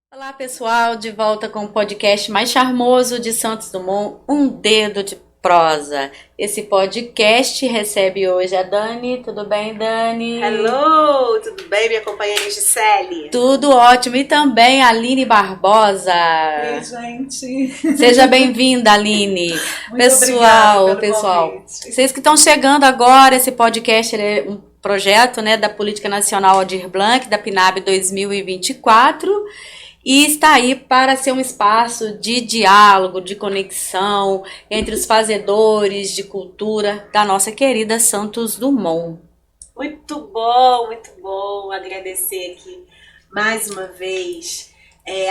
Olá pessoal, de volta com o podcast mais charmoso de Santos Dumont, Um Dedo de Prosa. Esse podcast recebe hoje a Dani. Tudo bem, Dani? Hello, tudo bem, minha companheira Gisele? Tudo ótimo. E também a Aline Barbosa. Oi, gente. Seja bem-vinda, Aline. Muito obrigada pelo convite. Vocês que estão chegando agora, esse podcast é um projeto, né, da Política Nacional Aldir Blanc, da PNAB 2024. E está aí para ser um espaço de diálogo, de conexão entre os fazedores de cultura da nossa querida Santos Dumont. Muito bom agradecer aqui mais uma vez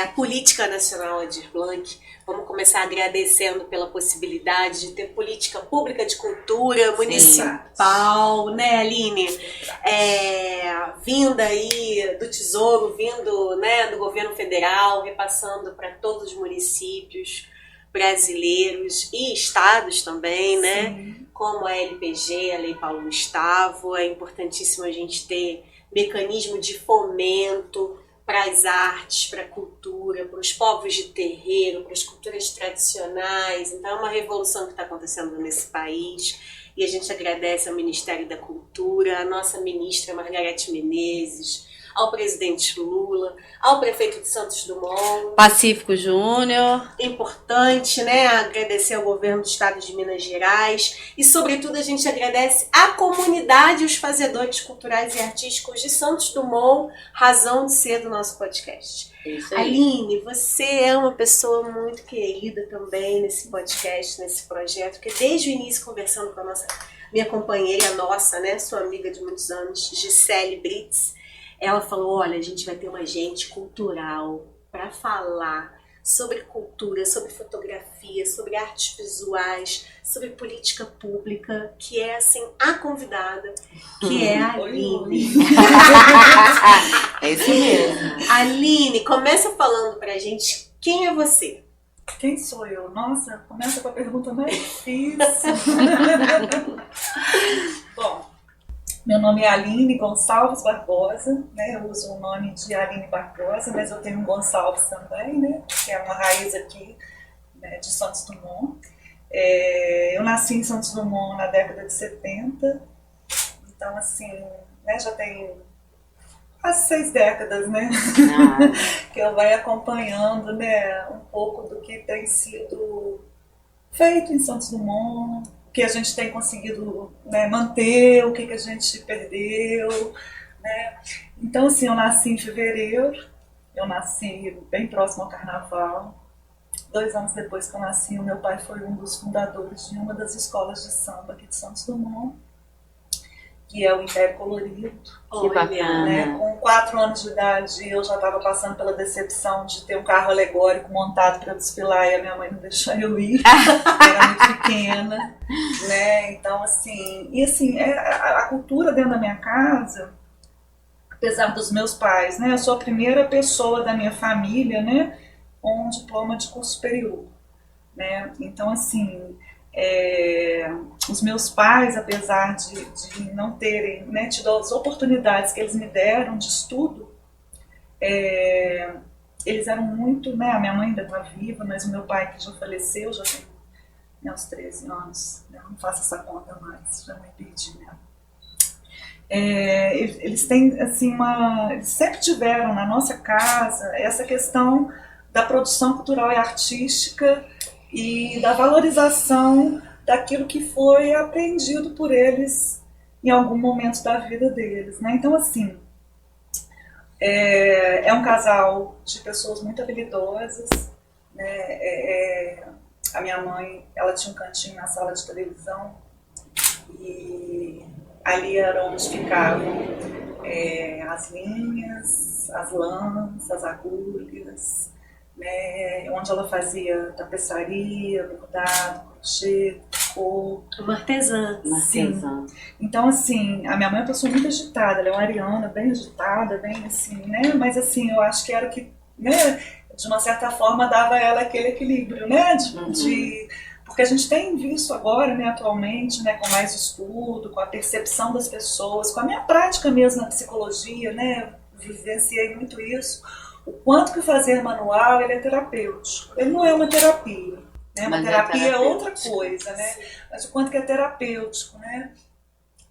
a Política Nacional Aldir Blanc. Vamos começar agradecendo pela possibilidade de ter política pública de cultura municipal, né, Aline? Vinda aí do Tesouro, vindo, né, do governo federal, repassando para todos os municípios brasileiros e estados também, né? Sim. Como a LPG, a Lei Paulo Gustavo. É importantíssimo a gente ter mecanismo de fomento para as artes, para a cultura, para os povos de terreiro, para as culturas tradicionais. Então é uma revolução que está acontecendo nesse país e a gente agradece ao Ministério da Cultura, à nossa ministra Margarete Menezes, ao presidente Lula, ao prefeito de Santos Dumont. Pacífico Júnior. Importante, né? Agradecer ao governo do estado de Minas Gerais e, sobretudo, a gente agradece à comunidade e os fazedores culturais e artísticos de Santos Dumont, razão de ser do nosso podcast. Isso aí. Aline, você é uma pessoa muito querida também nesse podcast, nesse projeto, porque desde o início, conversando com a minha companheira, nossa, né? Sua amiga de muitos anos, Gisele Brits, ela falou, olha, a gente vai ter uma agente cultural para falar sobre cultura, sobre fotografia, sobre artes visuais, sobre política pública, que é, assim, a convidada, que é a Aline. É isso mesmo. Aline, começa falando pra gente quem é você. Quem sou eu? Nossa, começa com a pergunta mais difícil. Bom, meu nome é Aline Gonçalves Barbosa, né? Eu uso o nome de Aline Barbosa, mas eu tenho um Gonçalves também, né? Que é uma raiz aqui, né, de Santos Dumont. Eu nasci em Santos Dumont na década de 70, então assim, né, já tem quase 6 décadas, né? Que eu venho acompanhando, né, um pouco do que tem sido feito em Santos Dumont, o que a gente tem conseguido, né, manter, o que a gente perdeu, né? Então, assim, eu nasci em fevereiro, eu nasci bem próximo ao Carnaval. 2 anos depois que eu nasci, o meu pai foi um dos fundadores de uma das escolas de samba aqui de Santos Dumont, que é o Império Colorido. Que bacana. Né? Com 4 anos de idade, eu já estava passando pela decepção de ter um carro alegórico montado para desfilar e a minha mãe não deixou eu ir. Era muito pequena, né? Então, assim, e assim, a cultura dentro da minha casa, apesar dos meus pais, né? Eu sou a primeira pessoa da minha família, né, com um diploma de curso superior, né? Então, assim, os meus pais, apesar de não terem, né, tido as oportunidades que eles me deram de estudo, eles eram muito, né, a minha mãe ainda está viva, mas o meu pai, que já faleceu, já tem, né, uns 13 anos, eu não faço essa conta mais, já me perdi, né? Eles têm, assim, eles sempre tiveram na nossa casa essa questão da produção cultural e artística e da valorização daquilo que foi aprendido por eles em algum momento da vida deles, né? Então, assim, é um casal de pessoas muito habilidosas, né? A minha mãe, ela tinha um cantinho na sala de televisão e ali era onde ficavam as linhas, as lãs, as agulhas, né, onde ela fazia tapeçaria, bordado, crochê, tricô. Uma artesã. Sim. Então, assim, a minha mãe é uma pessoa muito agitada, ela é uma ariana, bem agitada, bem assim, né? Mas, assim, eu acho que era o que, né, de uma certa forma, dava a ela aquele equilíbrio, né? Porque a gente tem visto agora, né, atualmente, né, com mais estudo, com a percepção das pessoas, com a minha prática mesmo na psicologia, né? Vivenciei muito isso. o quanto que o fazer manual ele é terapêutico. Ele não é uma terapia, né? Uma terapia é outra coisa, né? Mas o quanto que é terapêutico, né?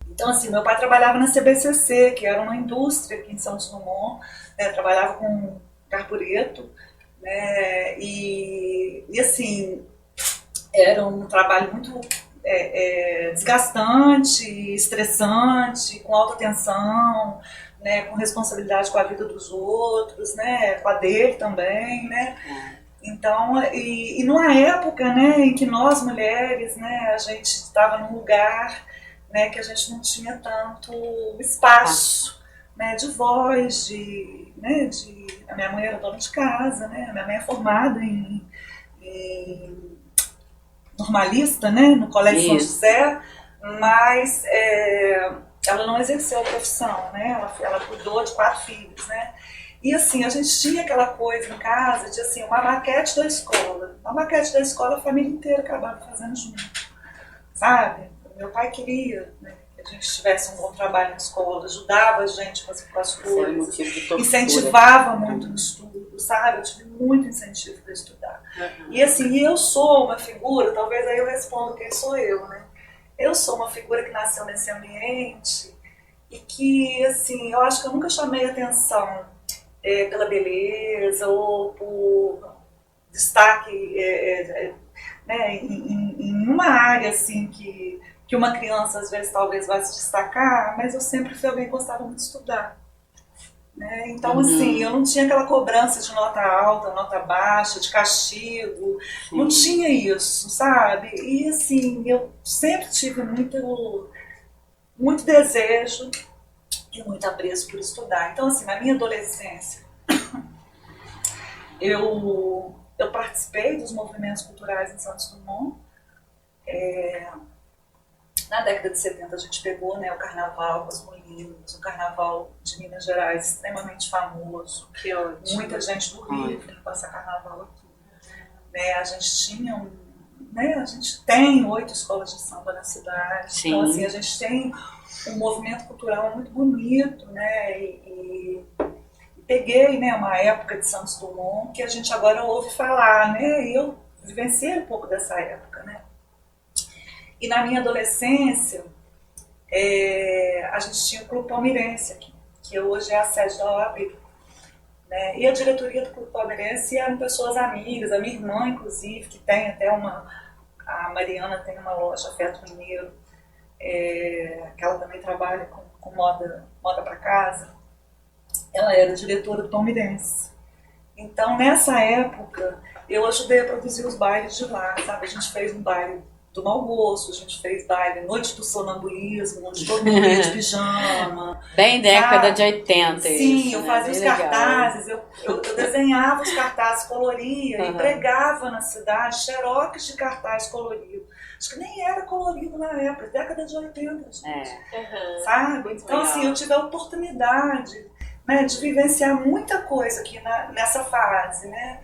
Então, assim, meu pai trabalhava na CBCC, que era uma indústria aqui em Santos Dumont, né? Trabalhava com carbureto, né? E assim, era um trabalho muito desgastante, estressante, com alta tensão, né? Com responsabilidade com a vida dos outros, né? Com a dele também, né? Então, e numa época, né, em que nós mulheres, né, a gente estava num lugar, né, que a gente não tinha tanto espaço, né, de voz, né, a minha mãe era dona de casa, né, a minha mãe é formada em normalista, né, no Colégio São José, mas ela não exerceu a profissão, né, ela cuidou de 4 filhos, né. E assim, a gente tinha aquela coisa em casa de assim, uma maquete da escola. A maquete da escola a família inteira acabava fazendo junto, sabe? Meu pai queria, né, que a gente tivesse um bom trabalho na escola, ajudava a gente com as coisas, incentivava muito no estudo, sabe? Eu tive muito incentivo para estudar. E assim, eu sou uma figura, talvez aí eu respondo quem sou eu, né? Eu sou uma figura que nasceu nesse ambiente e que, assim, eu acho que eu nunca chamei atenção pela beleza ou por destaque né, em uma área assim que uma criança às vezes talvez vá se destacar, mas eu sempre fui alguém que gostava muito de estudar, né? Então assim, eu não tinha aquela cobrança de nota alta, nota baixa, de castigo, não tinha isso, sabe? E assim, eu sempre tive muito desejo e muito apreço por estudar. Então, assim, na minha adolescência, eu participei dos movimentos culturais em Santos Dumont. Na década de 70 a gente pegou, né, o Carnaval com as Molinos, o Carnaval de Minas Gerais, extremamente famoso. Que ótimo. Muita gente do Rio que passa Carnaval aqui. Né, a gente tinha né, a gente tem 8 escolas de samba na cidade. Sim. Então, assim, a gente tem um movimento cultural muito bonito, né, e peguei, né, uma época de Santos Dumont que a gente agora ouve falar, né, e eu vivenciei um pouco dessa época, né. E na minha adolescência, a gente tinha o Clube Palmeirense aqui, que hoje é a sede da OAB, né, e a diretoria do Clube Palmeirense eram pessoas amigas, a minha irmã, inclusive, que tem até a Mariana tem uma loja, Afeto Mineiro, que ela também trabalha com moda para casa, ela era diretora do Palmeirense. Então, nessa época, eu ajudei a produzir os bailes de lá, sabe? A gente fez um baile do mau gosto, a gente fez baile Noite do Sonambulismo, onde todo mundo ia de pijama. Bem década de 80. Sim, isso, eu né? fazia os cartazes, eu desenhava os cartazes, coloria e pregava na cidade xerox de cartaz colorido. Acho que nem era colorido na época, década de 80, gente. Sabe? Então, assim, eu tive a oportunidade, né, de vivenciar muita coisa aqui nessa fase, né?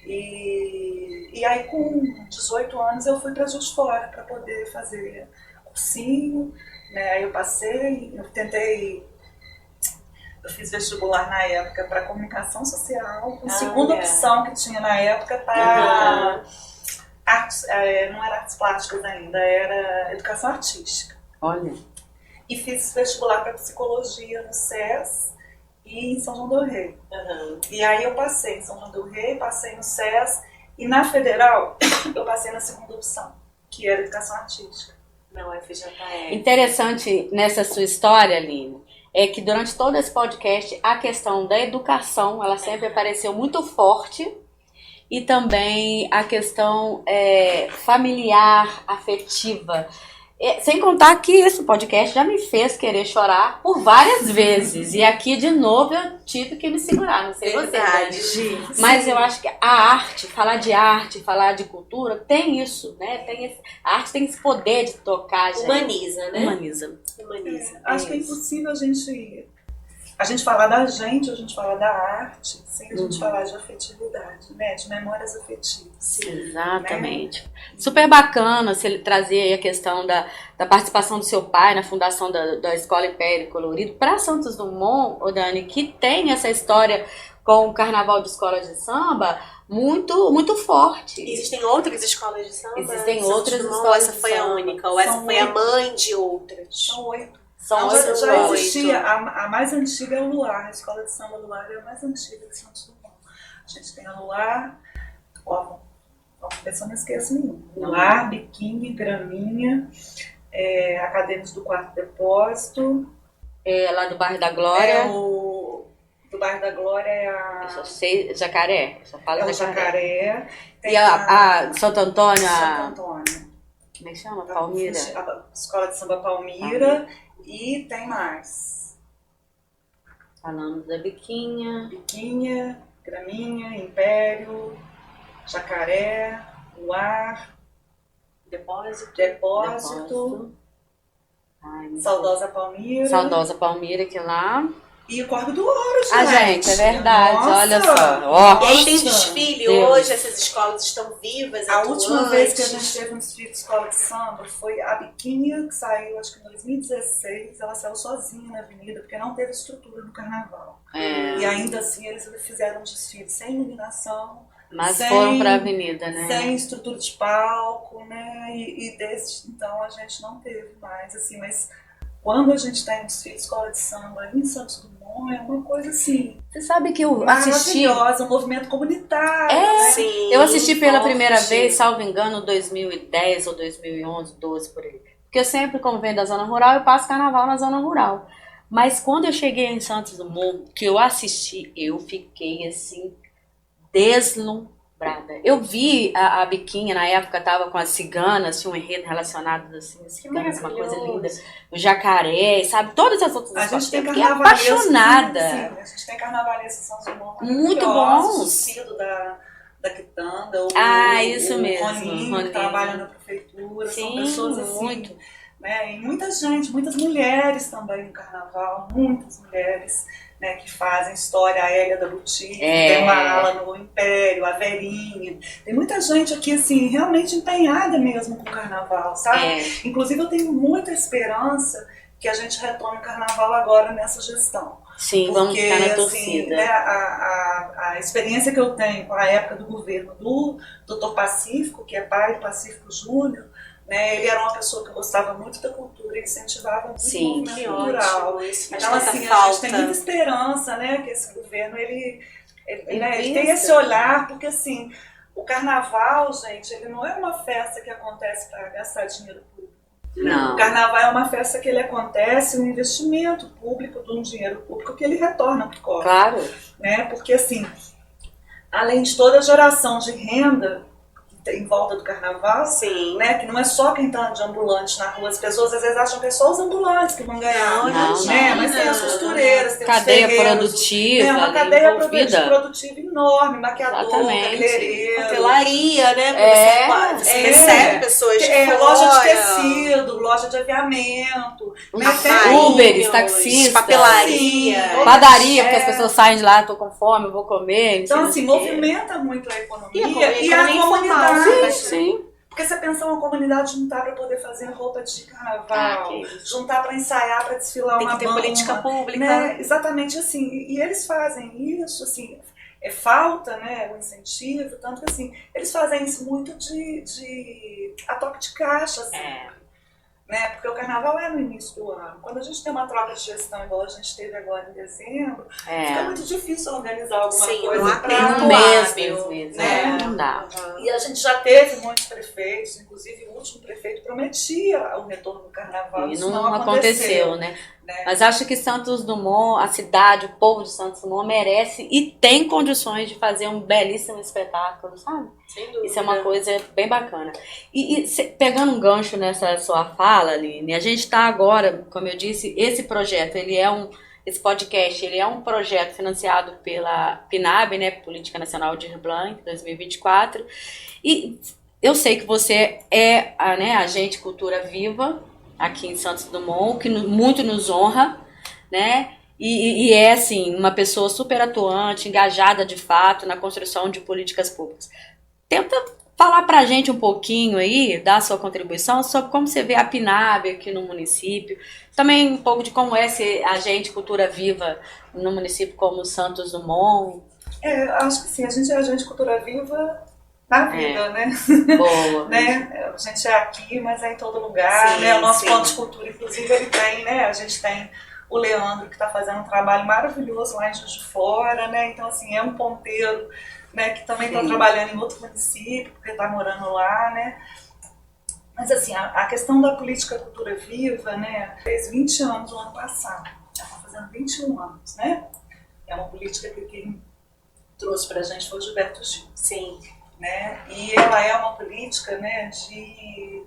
E aí com 18 anos eu fui para Juiz de Fora para poder fazer cursinho, né? Aí eu passei, eu fiz vestibular na época para comunicação social, a segunda opção que tinha na época para artes, não era artes plásticas ainda, era educação artística. Olha. E fiz vestibular para psicologia no SES e em São João del Rei. E aí eu passei em São João del Rei, passei no SES e na Federal eu passei na segunda opção, que era educação artística. Não, FJF. Interessante nessa sua história, Aline, é que durante todo esse podcast a questão da educação, ela sempre apareceu muito forte, e também a questão familiar, afetiva. Sem contar que esse podcast já me fez querer chorar por várias vezes. E aqui, de novo, eu tive que me segurar. Não sei você, mas eu acho que a arte, falar de cultura, tem isso, né? A arte tem esse poder de tocar, gente. Humaniza, né? Humaniza. Acho que é impossível a gente falar da gente, a gente falar da arte, sem a gente falar de afetividade, né? De memórias afetivas. Sim, exatamente. Né? Super bacana se ele trazer aí a questão da participação do seu pai na fundação da Escola Império Colorido para Santos Dumont, Dani, que tem essa história com o carnaval de escola de samba muito, muito forte. Existem outras escolas de samba? Existem Santos outras Dumont, escolas essa de foi a samba. única, ou essa São foi a 8. mãe de outras? São 8. São Já oito. existia, a mais antiga é o Luar, a escola de samba Luar é a mais antiga de Santos Dumont. A gente tem a Luar, ó, a pessoa não esquece nenhum. Luar, Biquíni, Graminha, Acadêmicos do Quarto Depósito. Lá do bairro da Glória. Do bairro da Glória é Eu só sei Jacaré. Eu só falo o Jacaré. Jacaré. E Tem a Santo Antônio, Santo Antônio. como é que chama? Palmira. A escola de samba Palmira. E tem mais. Falamos da Biquinha. Biquinha, Graminha, Império, Jacaré, Luar, Depósito. Ai, Saudosa Palmira. Saudosa Palmira, que lá. E o Corvo do Ouro, gente. Ah, gente, é verdade. Nossa. Olha só. Ó. E aí tem Nossa, desfile Deus. hoje, essas escolas estão vivas, A última vez que a atuantes. gente teve um desfile de escola de samba foi a Biquinha, que saiu acho que em 2016. Ela saiu sozinha na avenida, porque não teve estrutura no carnaval. É, E ainda assim eles fizeram um desfile sem iluminação, mas sem- foram pra avenida, né? sem estrutura de palco, né? E desde então a gente não teve mais, assim, mas quando a gente tem um desfile de escola de samba em Santos Dumont, é uma coisa assim, Você sabe que eu assisti. maravilhosa, um movimento comunitário. É, né? Sim, Eu assisti pela forte. primeira vez, salvo engano, 2010 ou 2011, 12 por aí. Porque eu sempre, como venho da zona rural, eu passo carnaval na zona rural. Mas quando eu cheguei em Santos Dumont, que eu assisti, eu fiquei assim, deslumbrada. Eu vi a Biquinha, na época tava com as ciganas, tinha um enredo relacionado assim, as ciganas, uma coisa linda. O Jacaré, sabe? Todas as outras A escolas. gente tem Eu fiquei carnavalescos, apaixonada. sim, a gente tem carnavalescos em Santos Dumont Muito maravilhosos, bons. o Cido da Quitanda, Isso o mesmo, Roninho, Roninho. que trabalha na prefeitura, são Sim, pessoas assim, muito. né, e muita gente, muitas mulheres também no carnaval, muitas mulheres, né, que fazem história, a Hélia da Boutique, tem uma ala no Império, a Verinha, tem muita gente aqui assim, realmente empenhada mesmo com o carnaval, sabe? Inclusive eu tenho muita esperança que a gente retome o carnaval agora nessa gestão. Sim, vamos Porque, ficar na assim, torcida. né, a experiência que eu tenho com a época do governo do Dr. Pacífico, que é pai do Pacífico Júnior, né, ele era uma pessoa que gostava muito da cultura e incentivava muito Sim, o movimento Que cultural. ótimo, isso faz Então, tanta assim, a falta. gente tem muita esperança, né, que esse governo, ele tem pensa. esse olhar, porque, assim, o carnaval, gente, ele não é uma festa que acontece para gastar dinheiro público. Não. O carnaval é uma festa que ele acontece, um investimento público de um dinheiro público que ele retorna para o cofre, Claro. né? Porque, assim, além de toda a geração de renda em volta do carnaval, Sim. né, que não é só quem está de ambulante na rua, as pessoas às vezes acham que é só os ambulantes que vão ganhar, Não, né? não, Mas tem as não. costureiras, tem Cadeia os ferreiros, produtiva, né, uma ali cadeia envolvida. produtiva enorme, maquiador, Exatamente. cabeleireiro, Hotelaria, né? Você é. recebe pessoas de fora. loja de tecido, loja de aviamento, né, tem Armarinhos, Uberes, taxistas. papelaria. Sim. Padaria, porque É. as pessoas saem de lá, tô com fome, eu vou comer. Então, não assim, sei o quê. movimenta muito a economia E e a a economia comunidade. informal, Sim. Porque você pensar uma comunidade juntar para poder fazer roupa de carnaval, que isso. juntar para ensaiar, para desfilar Tem uma que ter banda, política pública. né? Exatamente assim. E eles fazem isso, assim, falta, né, o incentivo, tanto que assim, eles fazem isso muito a toque de caixa, assim. Né? Porque o carnaval é no início do ano. Quando a gente tem uma troca de gestão igual a gente teve agora em dezembro, fica muito difícil organizar alguma Sim, coisa não há pra tempo Um mês, hábil, 2 meses, né? não dá. E a gente já teve muitos prefeitos, inclusive o último prefeito prometia o retorno do carnaval. E Isso não aconteceu, né? Mas acho que Santos Dumont, a cidade, o povo de Santos Dumont merece e tem condições de fazer um belíssimo espetáculo, sabe? Sem dúvida. Isso é uma coisa bem bacana. Pegando um gancho nessa sua fala, Aline, a gente está agora, como eu disse, esse projeto, esse podcast, ele é um projeto financiado pela PNAB, né, Política Nacional de Blanc, 2024, e eu sei que você é agente Cultura Viva aqui em Santos Dumont, que muito nos honra, né? E é, assim, uma pessoa super atuante, engajada de fato na construção de políticas públicas. Tenta falar pra gente um pouquinho aí, dar a sua contribuição sobre como você vê a PNAB aqui no município, também um pouco de como é ser agente Cultura Viva no município como Santos Dumont. Acho que sim, a gente é agente de cultura viva na vida, né? Boa. Né? A gente é aqui, mas é em todo lugar, Sim, né? O nosso sim. ponto de cultura, inclusive, ele tem, né? A gente tem o Leandro, que está fazendo um trabalho maravilhoso lá em Juiz de Fora, né? Então, assim, é um ponteiro, né? Que também está trabalhando em outro município, porque está morando lá, né? Mas, assim, a questão da política cultura viva, né? Fez 20 anos no ano passado. Já está fazendo 21 anos, né? É uma política que quem trouxe para a gente foi o Gilberto Gil. Sim. Né? E ela é uma política, né,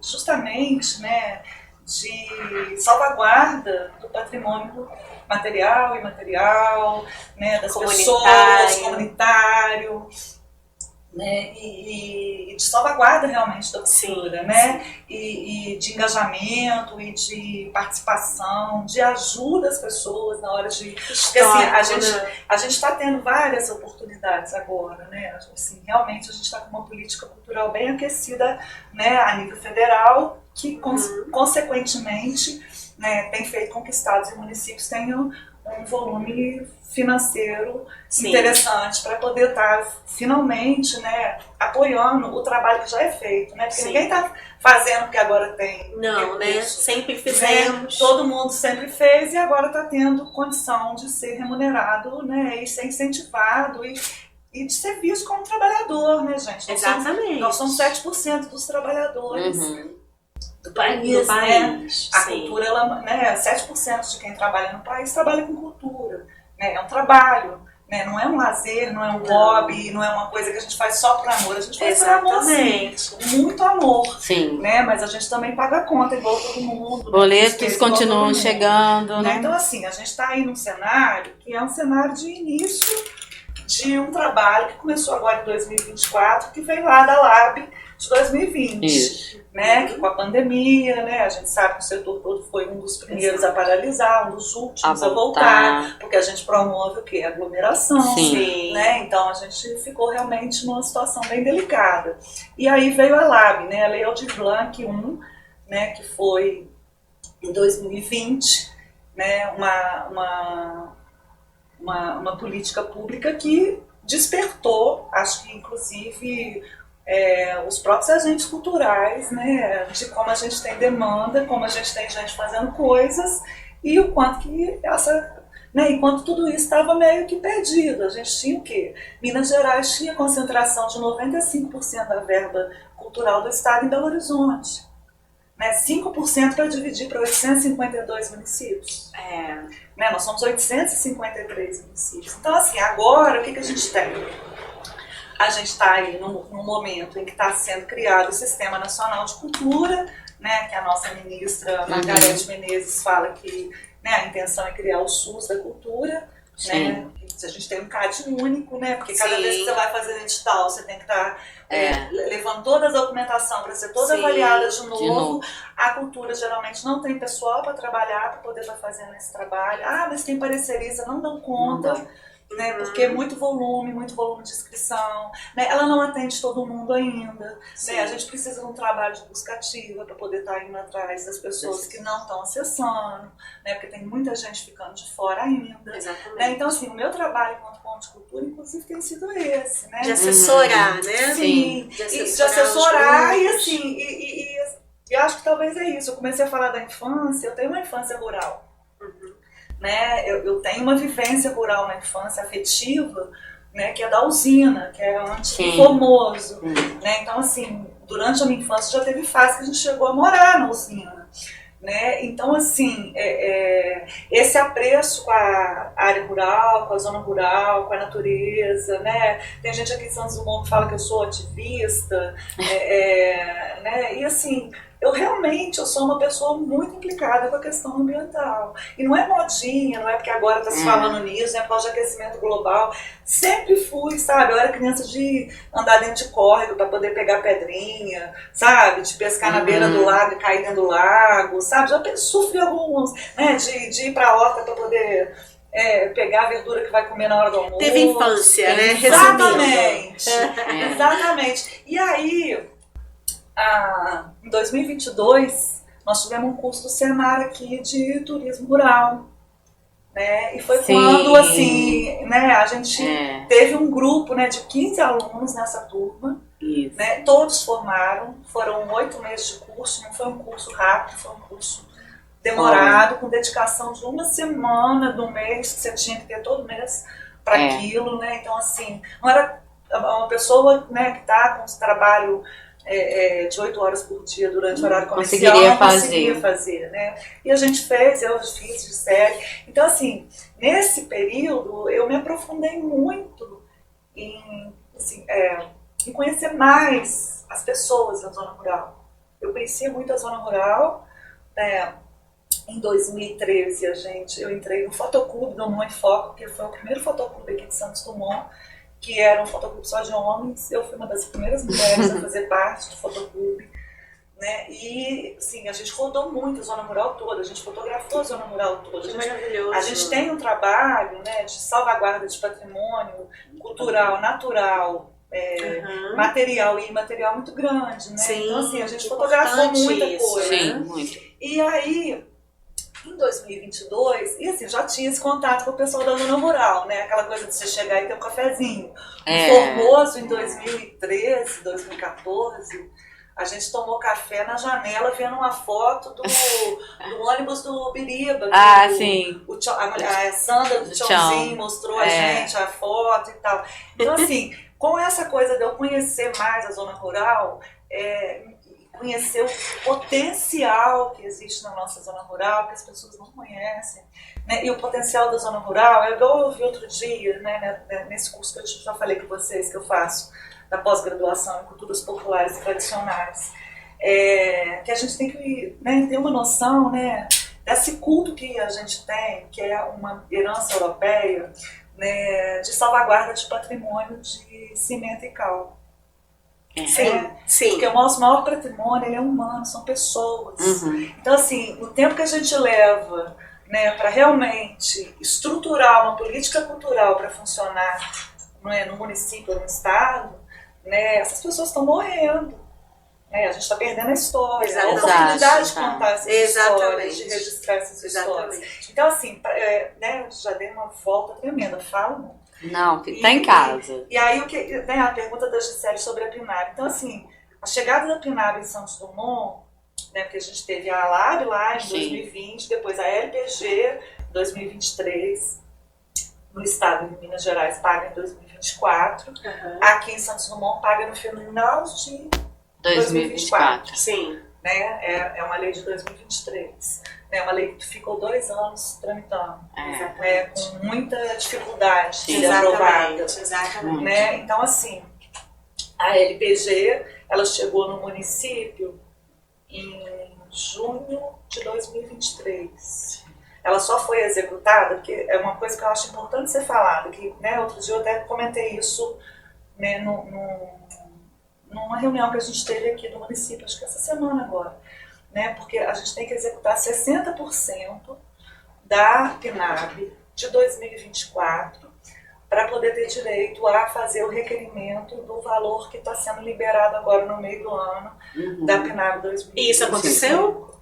justamente, né, de salvaguarda do patrimônio material e imaterial, né, das pessoas, comunitário, né, e de salvaguarda realmente da cultura, né, e de engajamento e de participação, de ajuda às pessoas na hora de... Porque assim, a gente está tendo várias oportunidades agora, né, assim, realmente a gente está com uma política cultural bem aquecida, né, a nível federal, que consequentemente, né, tem feito com que estados e municípios tenham um volume financeiro interessante para poder estar finalmente, né, apoiando o trabalho que já é feito, né? Porque ninguém está fazendo porque agora tem. Não, né? Sempre fizemos. Né? Todo mundo sempre fez e agora está tendo condição de ser remunerado, né, e ser incentivado e de ser visto como trabalhador, né, gente? Exatamente. Nós somos 7% dos trabalhadores. Do país, do país, né? A cultura, ela, né, 7% de quem trabalha no país trabalha com cultura, né? É um trabalho, né? Não é um lazer, não é um hobby, não é uma coisa que a gente faz só por amor, a gente faz por amor, sim, muito amor, né? Mas a gente também paga a conta igual todo mundo. Boletos continuam chegando, né? Então, assim, a gente está aí num cenário que é um cenário de início de um trabalho que começou agora em 2024, que veio lá da LAB de 2020. Isso. Né, que com a pandemia, né, a gente sabe que o setor todo foi um dos primeiros a paralisar, um dos últimos a voltar, porque a gente promove o quê? Aglomeração, né, então a gente ficou realmente numa situação bem delicada. E aí veio a LAB, né, a Lei Aldir Blanc 1, né, que foi em 2020, né, uma política pública que despertou, acho que inclusive... os próprios agentes culturais, né, de como a gente tem demanda, como a gente tem gente fazendo coisas e o quanto que enquanto tudo isso estava meio que perdido. A gente tinha o quê? Minas Gerais tinha concentração de 95% da verba cultural do estado em Belo Horizonte. Né, 5% para dividir para 852 municípios. Né, nós somos 853 municípios. Então, assim, agora o que a gente tem? A gente está aí num momento em que está sendo criado o Sistema Nacional de Cultura, né, que a nossa ministra Margarete Menezes fala que, né, a intenção é criar o SUS da cultura, né, a gente tem um CAD único, né, porque cada vez que você vai fazer edital, você tem que estar levando toda a documentação para ser toda avaliada de novo. A cultura geralmente não tem pessoal para trabalhar, para poder estar fazendo esse trabalho. Mas quem parceriza não dão conta. Né, porque é muito volume de inscrição, né, ela não atende todo mundo ainda, né, a gente precisa de um trabalho de busca ativa para poder estar indo atrás das pessoas que não estão acessando, né, porque tem muita gente ficando de fora ainda. Né, então, assim, o meu trabalho enquanto ponto de cultura, inclusive, tem sido esse, né? De assessorar, né? Sim, de assessorar e assim, eu acho que talvez é isso. Eu comecei a falar da infância, eu tenho uma infância rural. Né, eu tenho uma vivência rural na infância afetiva, né, que é da usina, que é antes do Formoso. Né, então, assim, durante a minha infância já teve fase que a gente chegou a morar na usina. Né, então, assim, esse apreço com a área rural, com a zona rural, com a natureza, né, tem gente aqui em Santos Dumont que fala que eu sou ativista, né, e assim... Eu sou uma pessoa muito implicada com a questão ambiental. E não é modinha, não é porque agora está se falando nisso, não é por causa de aquecimento global. Sempre fui, sabe? Eu era criança de andar dentro de córrego para poder pegar pedrinha, sabe? De pescar na beira do lago e cair dentro do lago, sabe? Já sofri alguns, né? De ir para a horta para poder... pegar a verdura que vai comer na hora do almoço. Teve infância, né? Exatamente. Exatamente. E aí... em 2022, nós tivemos um curso do Senar aqui de turismo rural. né? E foi Sim. quando, assim, né, a gente teve um grupo, né, de 15 alunos nessa turma, Isso. né? Todos formaram, foram 8 meses de curso, não foi um curso rápido, foi um curso demorado, com dedicação de uma semana do mês, que você tinha que ter todo mês para aquilo, né? Então, assim, não era uma pessoa, né, que está com esse trabalho de 8 horas por dia durante o horário comercial, não conseguiria fazer, né? E a gente fez, eu fiz de série. Então, assim, nesse período, eu me aprofundei muito em, assim, em conhecer mais as pessoas da zona rural. Eu conhecia muito a zona rural. Em 2013, eu entrei no Fotoclube do Mãe Foco, que foi o primeiro fotoclube aqui de Santos Dumont, que era um fotoclube só de homens. Eu fui uma das primeiras mulheres a fazer parte do fotoclube, né? E, assim, a gente rodou muito a zona rural toda, a gente fotografou a zona rural toda. A gente tem um trabalho, né, de salvaguarda de patrimônio cultural, natural, material e imaterial muito grande, né? Sim, então, assim, a gente fotografou muita coisa. Sim, muito. E aí, em 2022, e assim, já tinha esse contato com o pessoal da zona rural, né? Aquela coisa de você chegar e ter um cafezinho. No Formoso, em 2013, 2014, a gente tomou café na janela vendo uma foto do ônibus do Biriba. Sim. A Sandra do Tchãozinho mostrou a gente a foto e tal. Então, assim, com essa coisa de eu conhecer mais a zona rural, conhecer o potencial que existe na nossa zona rural, que as pessoas não conhecem, né? E o potencial da zona rural, igual eu vi outro dia, né, nesse curso que eu já falei com vocês, que eu faço, da pós-graduação em culturas populares e tradicionais, que a gente tem que, né, ter uma noção, né, desse culto que a gente tem, que é uma herança europeia, né, de salvaguarda de patrimônio de cimento e cal. Sim. Porque o nosso maior patrimônio, ele é humano, são pessoas. Então, assim, o tempo que a gente leva, né, para realmente estruturar uma política cultural para funcionar, não é, no município ou no estado, né, essas pessoas estão morrendo. Né, a gente está perdendo a história, a oportunidade de contar essas histórias, de registrar essas histórias. Então, assim, né, já dei uma volta tremenda, falo muito. Não, tá em casa. E aí, né, a pergunta da Gisele sobre a PNAB. Então, assim, a chegada da PNAB em Santos Dumont, né, porque a gente teve a Lab lá em 2020, depois a LPG em 2023, no estado de Minas Gerais paga em 2024, aqui em Santos Dumont paga no final de 2024. Sim. Né, é uma lei de 2023. É uma lei que ficou 2 anos tramitando, com muita dificuldade de ser aprovada. Exatamente. Né? Então, assim, a LPG, ela chegou no município em junho de 2023. Ela só foi executada, porque é uma coisa que eu acho importante ser falada, que, né, outro dia eu até comentei isso, né, numa reunião que a gente teve aqui do município, acho que essa semana agora. Né, porque a gente tem que executar 60% da PNAB de 2024 para poder ter direito a fazer o requerimento do valor que está sendo liberado agora no meio do ano da PNAB 2025. E isso aconteceu?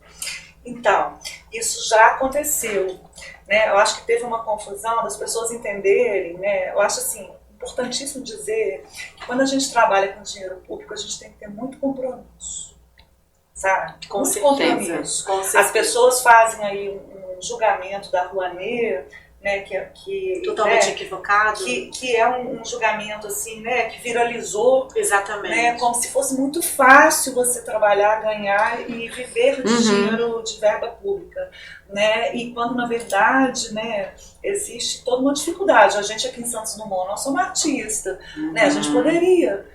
Então, isso já aconteceu. Né? Eu acho que teve uma confusão das pessoas entenderem, né? Eu acho assim, importantíssimo dizer que quando a gente trabalha com dinheiro público, a gente tem que ter muito compromisso. Sabe? Com certeza. As pessoas fazem aí um julgamento da Rouanet, né, que totalmente equivocado, que é um julgamento assim, né, que viralizou, exatamente, né, como se fosse muito fácil você trabalhar, ganhar e viver de dinheiro de verba pública, né, e quando na verdade, né, existe toda uma dificuldade. A gente aqui em Santos Dumont, nós somos artistas, né, a gente poderia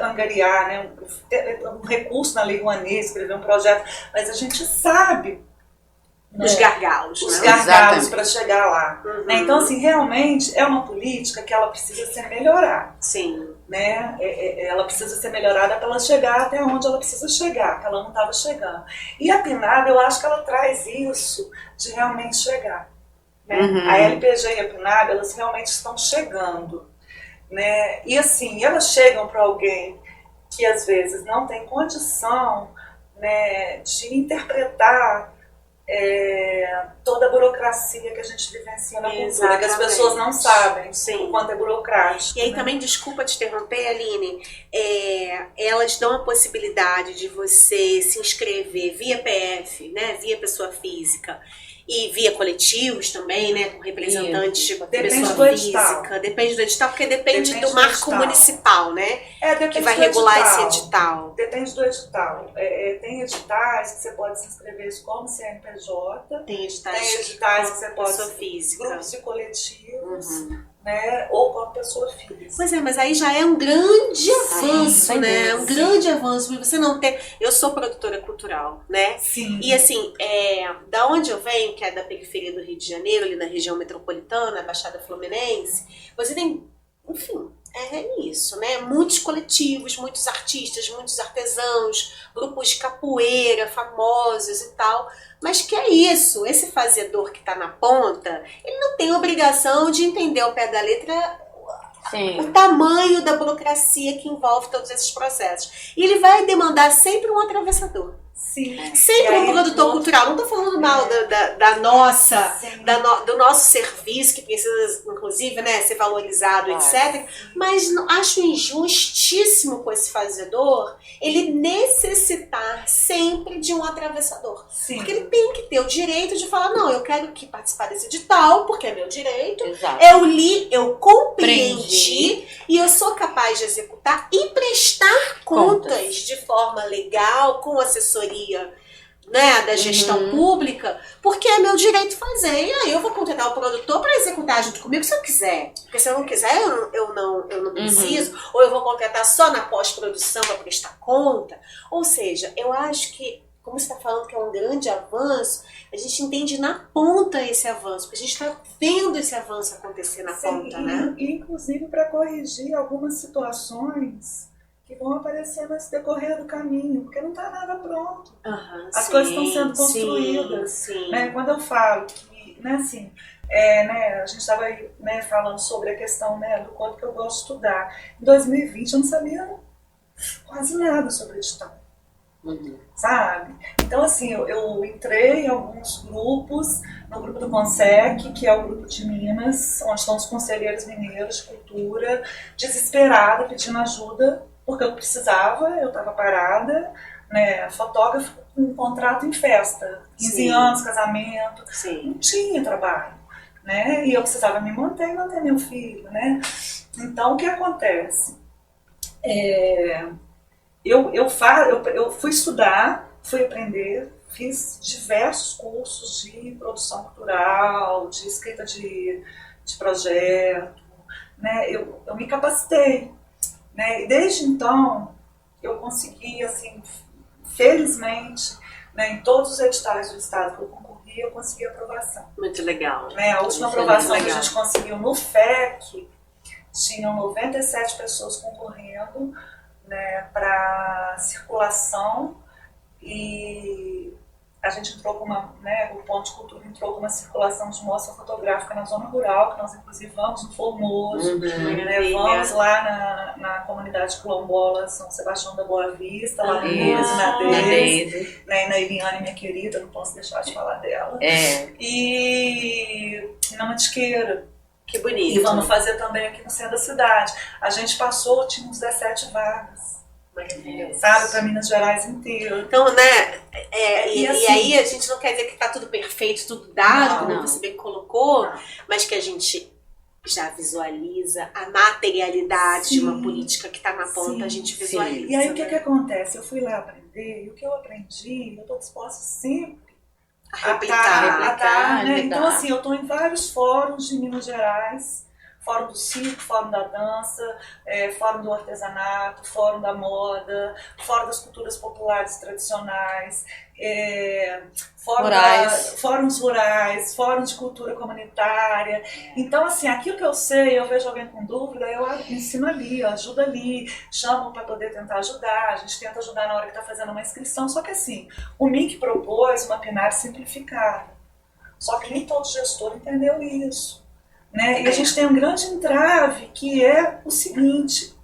angariar, né, um recurso na Lei Rouanet, escrever um projeto, mas a gente sabe os gargalos, os gargalos para chegar lá. Né? Então, assim, realmente é uma política que ela precisa ser melhorada. Sim. Né? Ela precisa ser melhorada para ela chegar até onde ela precisa chegar, que ela não estava chegando. E a PNAB, eu acho que ela traz isso de realmente chegar. Né? A LPG e a PNAB, elas realmente estão chegando. Né? E assim, elas chegam para alguém que às vezes não tem condição, né, de interpretar toda a burocracia que a gente vivencia na cultura, que as pessoas não sabem o quanto é burocrático. E aí também, desculpa te interromper, Aline, elas dão a possibilidade de você se inscrever via PF, né, via pessoa física, e via coletivos também, né, com representantes de pessoa física. Depende do edital, porque depende do marco municipal, né? Que vai regular esse edital. Depende do edital. Tem editais que você pode se inscrever como CNPJ. Tem editais que você pode pessoa física. Grupos de coletivos, né? Ou como pessoa física. Pois é, mas aí já é um grande avanço, né? Um grande avanço. Você não ter... Eu sou produtora cultural, né? Sim. E assim, da onde eu venho, que é da periferia do Rio de Janeiro, ali na região metropolitana, Baixada Fluminense, você tem, enfim, isso, né? Muitos coletivos, muitos artistas, muitos artesãos, grupos de capoeira famosos e tal. Mas que é isso, esse fazedor que está na ponta, ele não tem obrigação de entender ao pé da letra o tamanho da burocracia que envolve todos esses processos. E ele vai demandar sempre um atravessador. Sim. Sempre um produtor cultural. Não estou falando mal da nossa, do nosso serviço, que precisa, inclusive, né, ser valorizado, etc. Mas acho injustíssimo com esse fazedor ele necessitar sempre de um atravessador. Sim. Porque ele tem que ter o direito de falar, não, eu quero que participar desse edital, porque é meu direito. Exato. Eu li, eu compreendi e eu sou capaz de executar e prestar contas de forma legal, com assessoria, né, da gestão pública, porque é meu direito fazer. E aí eu vou contratar o produtor para executar junto comigo se eu quiser. Porque se eu não quiser, eu não preciso. Ou eu vou contratar só na pós-produção para prestar conta. Ou seja, eu acho que, como você está falando que é um grande avanço, a gente entende na ponta esse avanço, porque a gente está vendo esse avanço acontecer na ponta, né? Inclusive para corrigir algumas situações que vão aparecer nesse decorrer do caminho, porque não está nada pronto. As coisas estão sendo construídas. Né? Quando eu falo que, né, assim, a gente estava aí, né, falando sobre a questão, né, do quanto que eu gosto de estudar. Em 2020 eu não sabia quase nada sobre edital. Sabe? Então, assim, eu entrei em alguns grupos, no grupo do CONSEC, que é o grupo de Minas, onde estão os conselheiros mineiros de cultura, desesperada, pedindo ajuda, porque eu precisava, eu estava parada, né, fotógrafo com um contrato em festa, 15 anos, casamento, não tinha trabalho, né, e eu precisava me manter e manter meu filho, né. Então, o que acontece? Eu fui estudar, fui aprender, fiz diversos cursos de produção cultural, de escrita de projeto, né, eu me capacitei. Né? E desde então, eu consegui, assim, felizmente, né, em todos os editais do estado que eu concorri, eu consegui aprovação. Muito legal. Né? A última aprovação que a gente conseguiu no FEC, tinham 97 pessoas concorrendo, né, para circulação, e a gente entrou com o Ponto de Cultura entrou com uma circulação de mostra fotográfica na zona rural, que nós inclusive vamos no Formoso, né, vamos lá na comunidade quilombola São Sebastião da Boa Vista, lá no Minas, na Deise, né, e na Eliane, minha querida, não posso deixar de falar dela, e na Mantiqueira. Que bonito. E vamos fazer também aqui no centro da cidade. A gente passou, tinha uns 17 vagas. Sabe, para Minas Gerais inteiro. Então, né, e aí a gente não quer dizer que tá tudo perfeito, tudo dado, como você bem colocou, mas que a gente já visualiza a materialidade de uma política que está na ponta, a gente visualiza. E aí o que acontece? Eu fui lá aprender, e o que eu aprendi, eu estou disposta sempre a replicar, né? Então, assim, eu estou em vários fóruns de Minas Gerais, Fórum do Circo, Fórum da Dança, Fórum do Artesanato, Fórum da Moda, Fórum das Culturas Populares Tradicionais, fóruns rurais, Fórum de Cultura Comunitária. Então, assim, aquilo que eu sei, eu vejo alguém com dúvida, eu ensino ali, eu ajudo ali, chamo para poder tentar ajudar, a gente tenta ajudar na hora que está fazendo uma inscrição, só que assim, o MIC propôs uma PNAD simplificada, só que nem todo gestor entendeu isso. Né? E a gente tem um grande entrave, que é o seguinte,